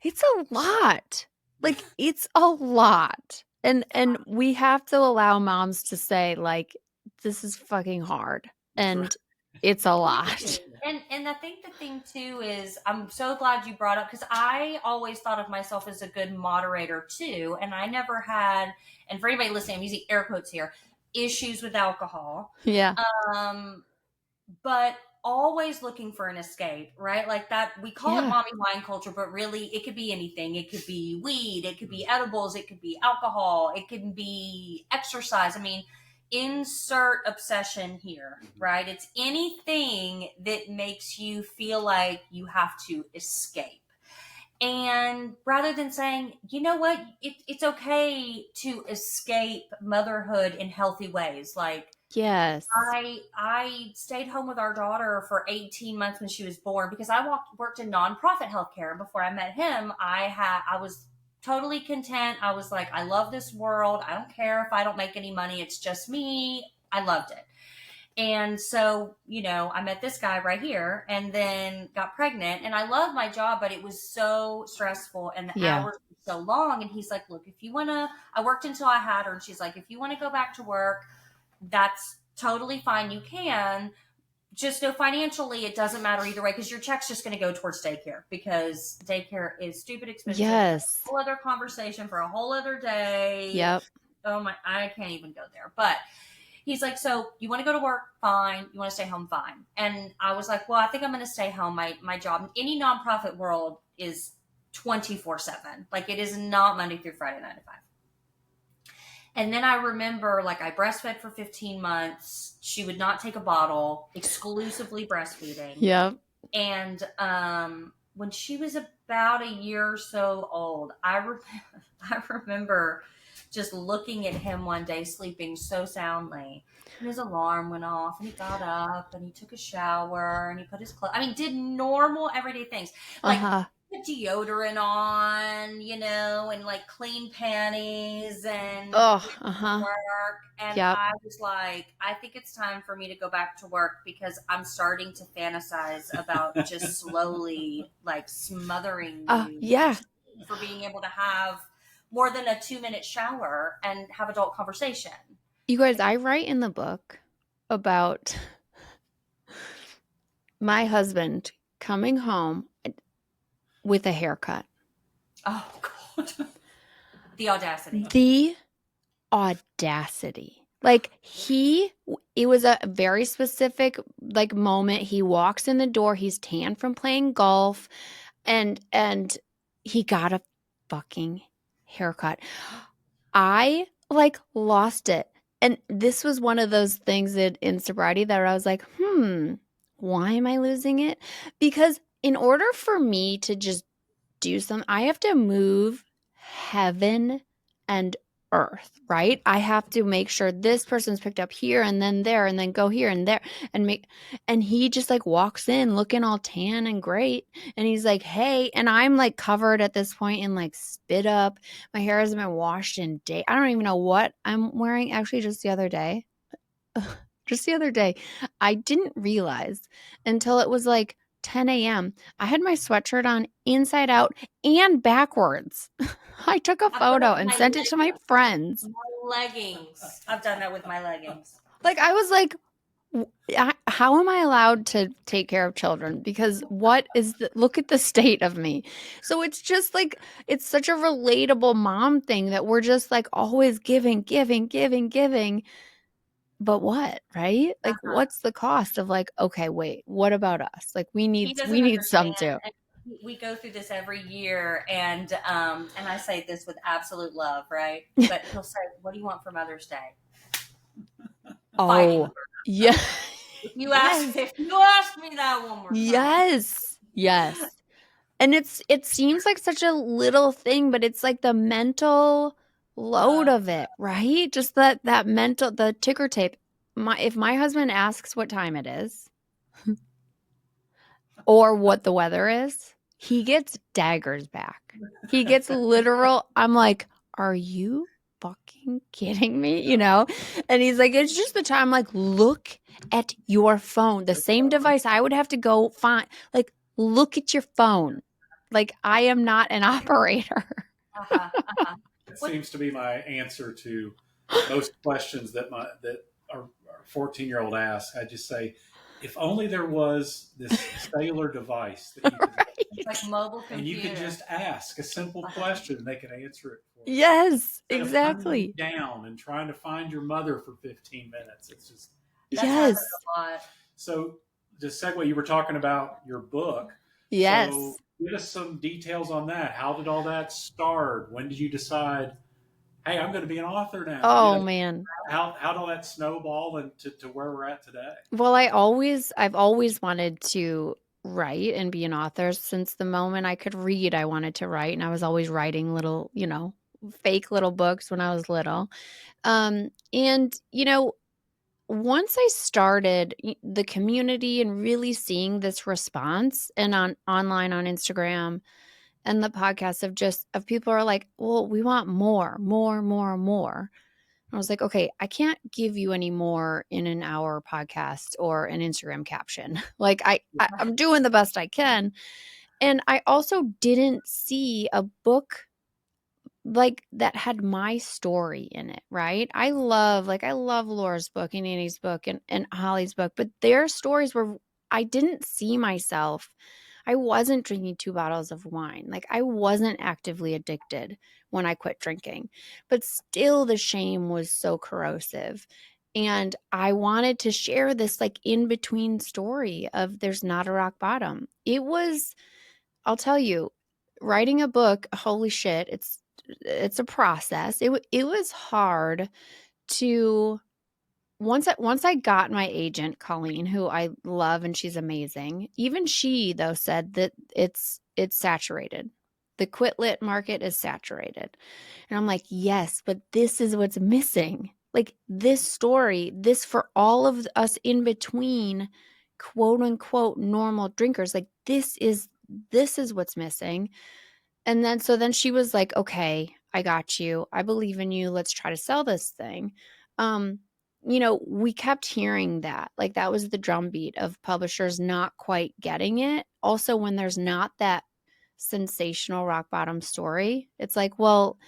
a lot. Like it's a lot. And we have to allow moms to say like, this is fucking hard. And it's a lot. And I think the thing too is I'm so glad you brought up, because I always thought of myself as a good moderator too. And I never had, and for anybody listening, I'm using air quotes here, issues with alcohol. Yeah. But always looking for an escape, right? Like that, we call it mommy wine culture, but really it could be anything. It could be weed, it could be edibles, it could be alcohol, it can be exercise. I mean, insert obsession here, right? It's anything that makes you feel like you have to escape. And rather than saying, you know what, it's okay to escape motherhood in healthy ways. Like, yes, I stayed home with our daughter for 18 months when she was born because I worked in nonprofit healthcare. Before I met him, I was totally content. I was like, I love this world. I don't care if I don't make any money. It's just me. I loved it. And so, I met this guy right here and then got pregnant, and I loved my job, but it was so stressful and the hours were so long. And he's like, look, if you want to, I worked until I had her. And she's like, if you want to go back to work, that's totally fine. You can. Just know financially, it doesn't matter either way, because your check's just going to go towards daycare, because daycare is stupid expensive. Yes. A whole other conversation for a whole other day. Yep. Oh my, I can't even go there. But he's like, so you want to go to work? Fine. You want to stay home? Fine. And I was like, well, I think I'm going to stay home. My job, any nonprofit world, is 24/7. Like, it is not Monday through Friday, 9 to 5. And then I remember, like, I breastfed for 15 months. She would not take a bottle, exclusively breastfeeding. Yep. And when she was about a year or so old, I remember just looking at him one day sleeping so soundly, and his alarm went off, and he got up and he took a shower and he put his clothes. I mean, did normal everyday things like put deodorant on, and like clean panties and went to work. And I was like, I think it's time for me to go back to work because I'm starting to fantasize about just slowly like smothering you for being able to have more than a 2-minute shower and have adult conversation. You guys, I write in the book about my husband coming home with a haircut. Oh, God. The audacity. The audacity. Like it was a very specific like moment. He walks in the door, he's tan from playing golf, and he got a fucking haircut. I like lost it. And this was one of those things that in sobriety that I was like, why am I losing it? Because in order for me to just do something, I have to move heaven and earth, right? I have to make sure this person's picked up here and then there and then go here and there and he just like walks in looking all tan and great. And he's like, hey, and I'm like covered at this point in like spit up. My hair hasn't been washed in day. I don't even know what I'm wearing. Actually, just the other day, I didn't realize until it was like 10 a.m. I had my sweatshirt on inside out and backwards. I took a photo and sent it to my friends. My leggings. I've done that with my leggings. Like, I was like, how am I allowed to take care of children? Because look at the state of me. So it's just like, it's such a relatable mom thing that we're just like always giving. But what, right? Like, what's the cost of like, okay, wait, what about us? Like, we need some too. We go through this every year, and I say this with absolute love, right? But he'll say, "What do you want for Mother's Day?" Oh, yeah. If you ask me that one more time. Yes. And it seems like such a little thing, but it's like the mental load of it, right? Just that mental, the ticker tape. If my husband asks what time it is or what the weather is, he gets daggers back. He gets literal. I'm like, are you fucking kidding me? And he's like, it's just the time. I'm like, look at your phone. The same device I would have to go find. Like, look at your phone. Like, I am not an operator. It seems to be my answer to most questions that our 14-year-old asks. I just say, if only there was this cellular device that you could, like mobile computer, and you could just ask a simple question and they could answer it for you. Yes, exactly. Down and trying to find your mother for 15 minutes. It's just yes. A lot. So the segue, you were talking about your book. Yes. So give us some details on that. How did all that start? When did you decide, hey, I'm going to be an author now? Oh, man. How did all that snowball to where we're at today? Well, I've always wanted to write and be an author. Since the moment I could read, I wanted to write. And I was always writing little, fake little books when I was little. And, once I started the community and really seeing this response and online on Instagram and the podcast of people are like, well, we want more. I was like, okay, I can't give you any more in an hour podcast or an Instagram caption. Like I'm doing the best I can. And I also didn't see a book like that had my story in it, right? I love Laura's book and Annie's book and Holly's book, but their stories were, I didn't see myself. I wasn't drinking 2 bottles of wine. Like, I wasn't actively addicted when I quit drinking, but still the shame was so corrosive. And I wanted to share this like in between story of there's not a rock bottom. It was, I'll tell you, writing a book, holy shit, it's a process. It was hard to once I got my agent, Colleen, who I love and she's amazing. Even she though said that it's it's saturated. The quit lit market is saturated. And I'm like, yes, but this is what's missing. Like this story, this for all of us in between, quote unquote, normal drinkers, like this is what's missing. And then she was like, okay, I got you. I believe in you. Let's try to sell this thing. We kept hearing that. Like that was the drumbeat of publishers not quite getting it. Also, when there's not that sensational rock bottom story, it's like, well,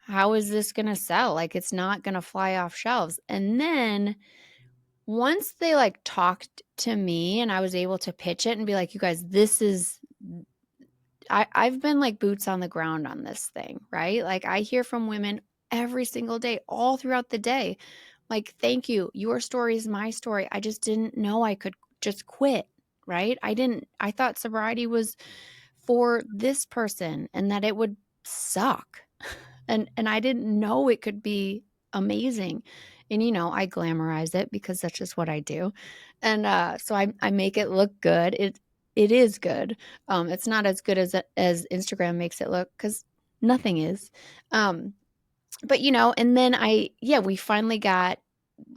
how is this going to sell? Like it's not going to fly off shelves. And then once they like talked to me and I was able to pitch it and be like, you guys, I've been like boots on the ground on this thing, right? Like I hear from women every single day, all throughout the day. Like, thank you. Your story is my story. I just didn't know I could just quit, right? I thought sobriety was for this person and that it would suck. And I didn't know it could be amazing. And I glamorize it because that's just what I do. And so I make it look good. It is good. It's not as good as Instagram makes it look because nothing is. But and then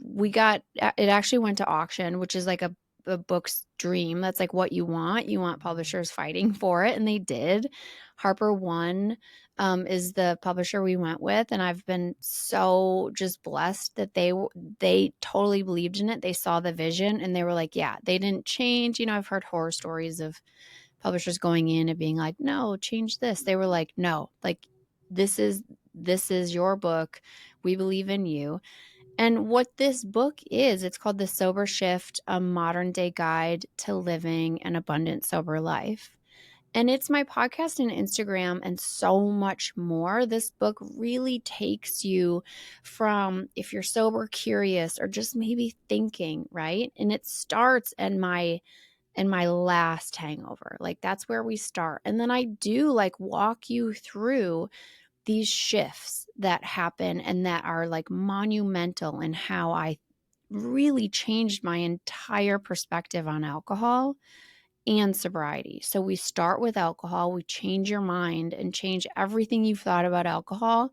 we got it actually went to auction, which is like a book's dream. That's like what you want. You want publishers fighting for it, and they did. Harper One is the publisher we went with, and I've been so just blessed that they totally believed in it. They saw the vision, and they were like, yeah, they didn't change. I've heard horror stories of publishers going in and being like, no, change this. They were like, no, like this is your book. We believe in you. And what this book is, it's called The Sober Shift, a modern day guide to living an abundant, sober life. And it's my podcast and Instagram and so much more. This book really takes you from if you're sober, curious, or just maybe thinking, right? And it starts in my last hangover. Like that's where we start. And then I do like walk you through these shifts that happen and that are like monumental in how I really changed my entire perspective on alcohol and sobriety. So we start with alcohol, we change your mind and change everything you've thought about alcohol.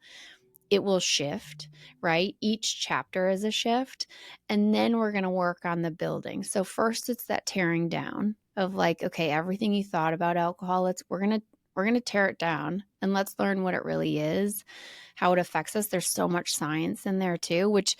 It will shift, right? Each chapter is a shift. And then we're going to work on the building. So first it's that tearing down of like, okay, everything you thought about alcohol, we're going to tear it down and let's learn what it really is, how it affects us. There's so much science in there too, which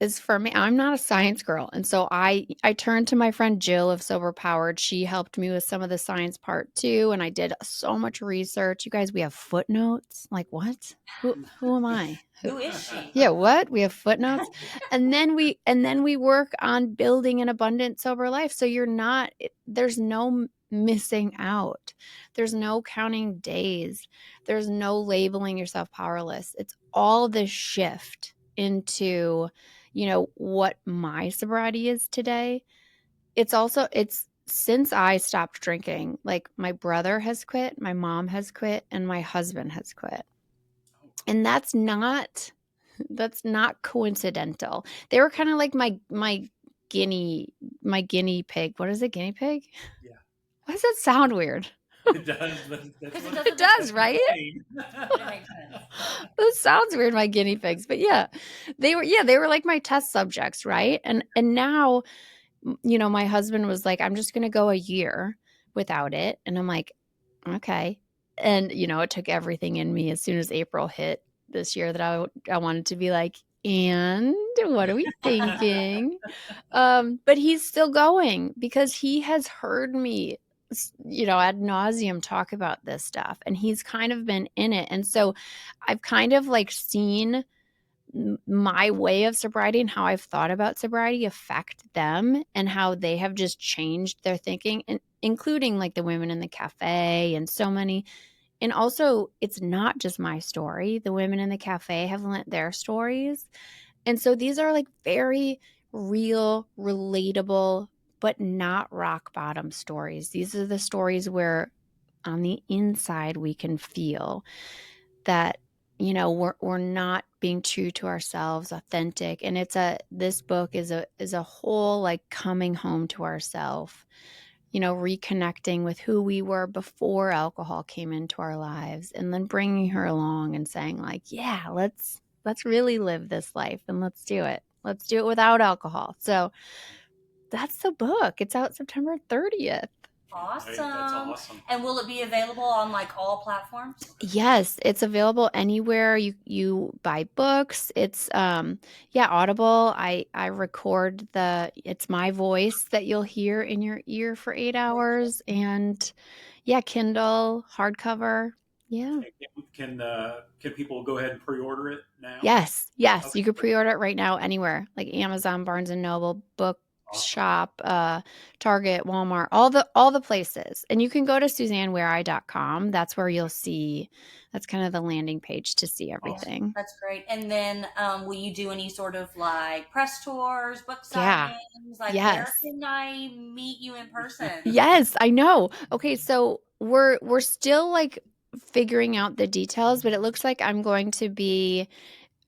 is for me. I'm not a science girl. And so I turned to my friend Jill of Sober Powered. She helped me with some of the science part too. And I did so much research. You guys, we have footnotes. Like what? Who am I? Who is she? Yeah, what? We have footnotes. And then we work on building an abundant sober life. So there's no missing out. There's no counting days. There's no labeling yourself powerless. It's all this shift into, what my sobriety is today. It's since I stopped drinking, like my brother has quit, my mom has quit, and my husband has quit. And that's not coincidental. They were kind of like my guinea pig. What is it? Guinea pig? Yeah. Why does that sound weird? It does, but It does, right? It makes sense. That sounds weird, my guinea pigs. But yeah, they were like my test subjects, right? And now, my husband was like, I'm just going to go a year without it. And I'm like, okay. And, it took everything in me as soon as April hit this year that I wanted to be like, and what are we thinking? But he's still going because he has heard me, ad nauseum talk about this stuff, and he's kind of been in it. And so I've kind of like seen my way of sobriety and how I've thought about sobriety affect them and how they have just changed their thinking, and including like the women in the cafe and so many. And also, it's not just my story. The women in the cafe have lent their stories. And so these are like very real, relatable, but not rock bottom stories. These are the stories where on the inside we can feel that, we're not being true to ourselves, authentic. And this book is a whole like coming home to ourselves. reconnecting with who we were before alcohol came into our lives, and then bringing her along and saying like, yeah, let's really live this life, and let's do it. Let's do it without alcohol. So that's the book. It's out September 30th. Awesome. Hey, that's awesome. And will it be available on like all platforms? Yes, it's available anywhere you buy books. It's Audible. I record it's my voice that you'll hear in your ear for 8 hours, and Kindle, hardcover. Yeah. Can people go ahead and pre-order it now? Yes. Okay. You could pre-order it right now anywhere, like Amazon, Barnes and Noble, Bookshop, Target, Walmart, all the places. And you can go to SuzanneWarye.com. That's where you'll see. That's kind of the landing page to see everything. That's great. And then, will you do any sort of like press tours, book signings? Yeah. Like, Yes. where can I meet you in person? Yes, I know. Okay, so we're still like figuring out the details, but it looks like I'll be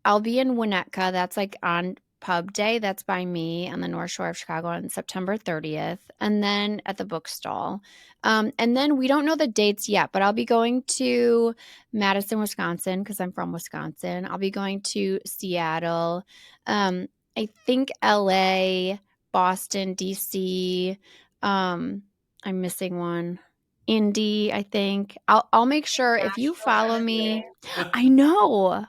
in Winnetka. That's like on Pub Day. That's by me on the North Shore of Chicago on September 30th. And then at the book stall. And then we don't know the dates yet, but I'll be going to Madison, Wisconsin, because I'm from Wisconsin. I'll be going to Seattle. I think LA, Boston, DC. I'm missing one. Indy, I think. I'll make sure if you follow me. I know.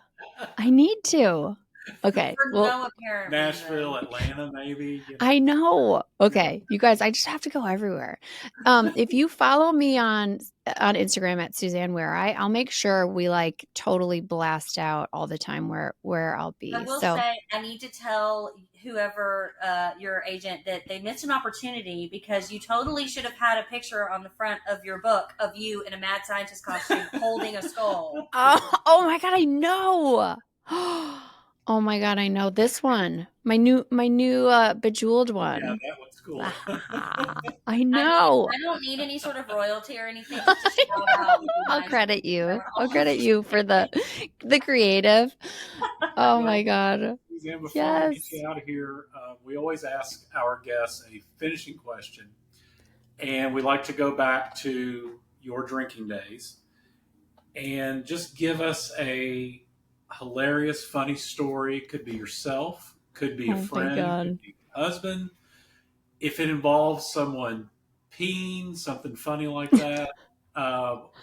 I need to. Okay. For no apparent Nashville, reason. Atlanta, maybe. I know. Okay. You guys, I just have to go everywhere. If you follow me on Instagram at Suzanne Warye, I'll make sure we like totally blast out all the time where I'll be. I will say, I need to tell whoever your agent that they missed an opportunity, because you totally should have had a picture on the front of your book of you in a mad scientist costume holding a skull. Oh my God, I know. Oh my God, I know this one. My new Bejeweled one. Yeah, that one's cool. I know. I don't need any sort of royalty or anything. Just a shout out. I'll credit you. I'll credit you for the creative. Oh my God. Suzanne, before we get you out of here, we always ask our guests a finishing question, and we like to go back to your drinking days and just give us a hilarious, funny story. Could be yourself, could be a friend, could be a husband. If it involves someone peeing, something funny like that,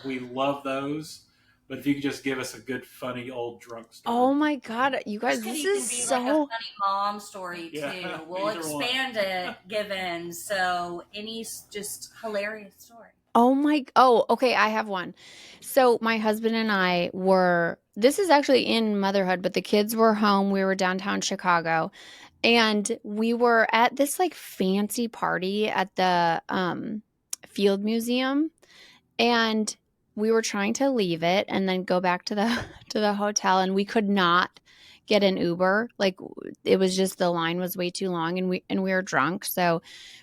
we love those. But if you could just give us a good, funny, old drunk story. Oh my God, you guys, this is be so like a funny mom story too. Yeah, we'll expand it given. So any just hilarious story. Okay, I have one. So my husband and I this is actually in motherhood, but the kids were home. We were downtown Chicago, and we were at this like fancy party at the Field Museum, and we were trying to leave it and then go back to the hotel, and we could not get an Uber. Like, it was just, the line was way too long, and we were drunk. So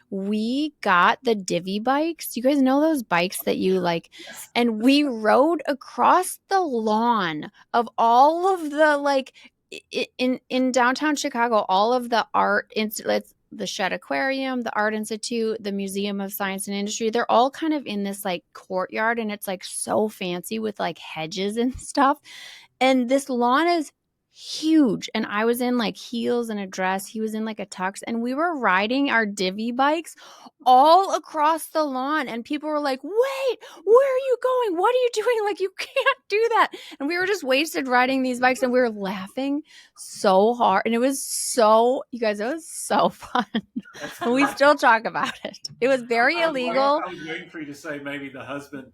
we got the divvy bikes. You guys know those bikes that you like, and we rode across the lawn of all of the, like, in downtown Chicago, all of the art institutes, the Shedd Aquarium, the Art Institute, the Museum of Science and Industry. They're all kind of in this like courtyard, and it's like so fancy with like hedges and stuff. And this lawn is huge. And I was in like heels and a dress. He was in like a tux, and we were riding our divvy bikes all across the lawn. And people were like, wait, where are you going? What are you doing? Like, you can't do that. And we were just wasted riding these bikes, and we were laughing so hard. And it was so, you guys, it was so fun. And we still talk about it. It was very illegal. I was waiting for you to say maybe the husband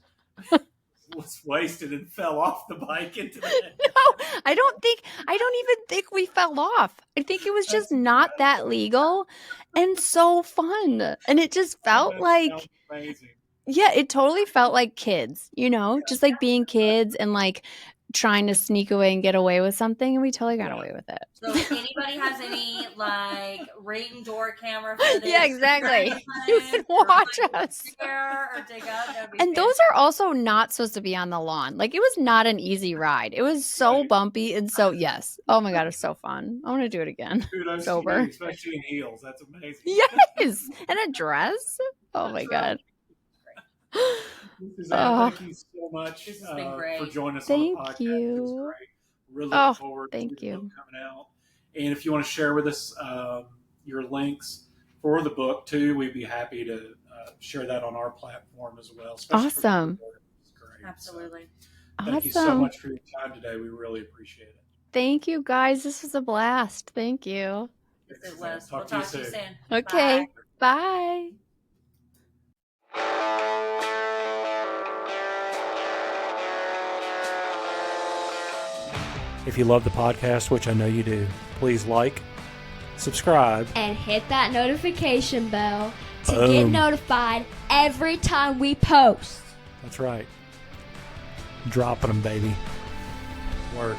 was wasted and fell off the bike into the No, I don't even think we fell off. I think it was just not that legal and so fun. And it just felt like, amazing. Yeah, it totally felt like kids, just like being kids and like trying to sneak away and get away with something. And we totally got away with it. So if anybody has any like Ring door camera footage, yeah, exactly. You can watch us. Or dig up, and those are also not supposed to be on the lawn. Like, it was not an easy ride. It was so bumpy. And so, yes. Oh my God, it was so fun. I want to do it again. Kudos sober. to you, especially in heels. That's amazing. Yes. And a dress. Oh my God. Suzanne, Oh, thank you so much This has been great. for joining us on the thank podcast. It was you. great. We're looking Oh, forward to thank the book you. coming out. And if you want to share with us your links for the book too, we'd be happy to share that on our platform as well, especially for the Awesome. pre-order. It's great. Absolutely. So, thank you so Awesome. much for your time today. We really appreciate it. Thank you, guys. This was a blast. Thank you. Yes, Thanks, it Suzanne. was. We'll Talk to you talk to you soon. soon. Okay. Bye. Bye. If you love the podcast, which I know you do, please like, subscribe, and hit that notification bell to get Boom. notified every time we post. That's right. Dropping them, baby. Word.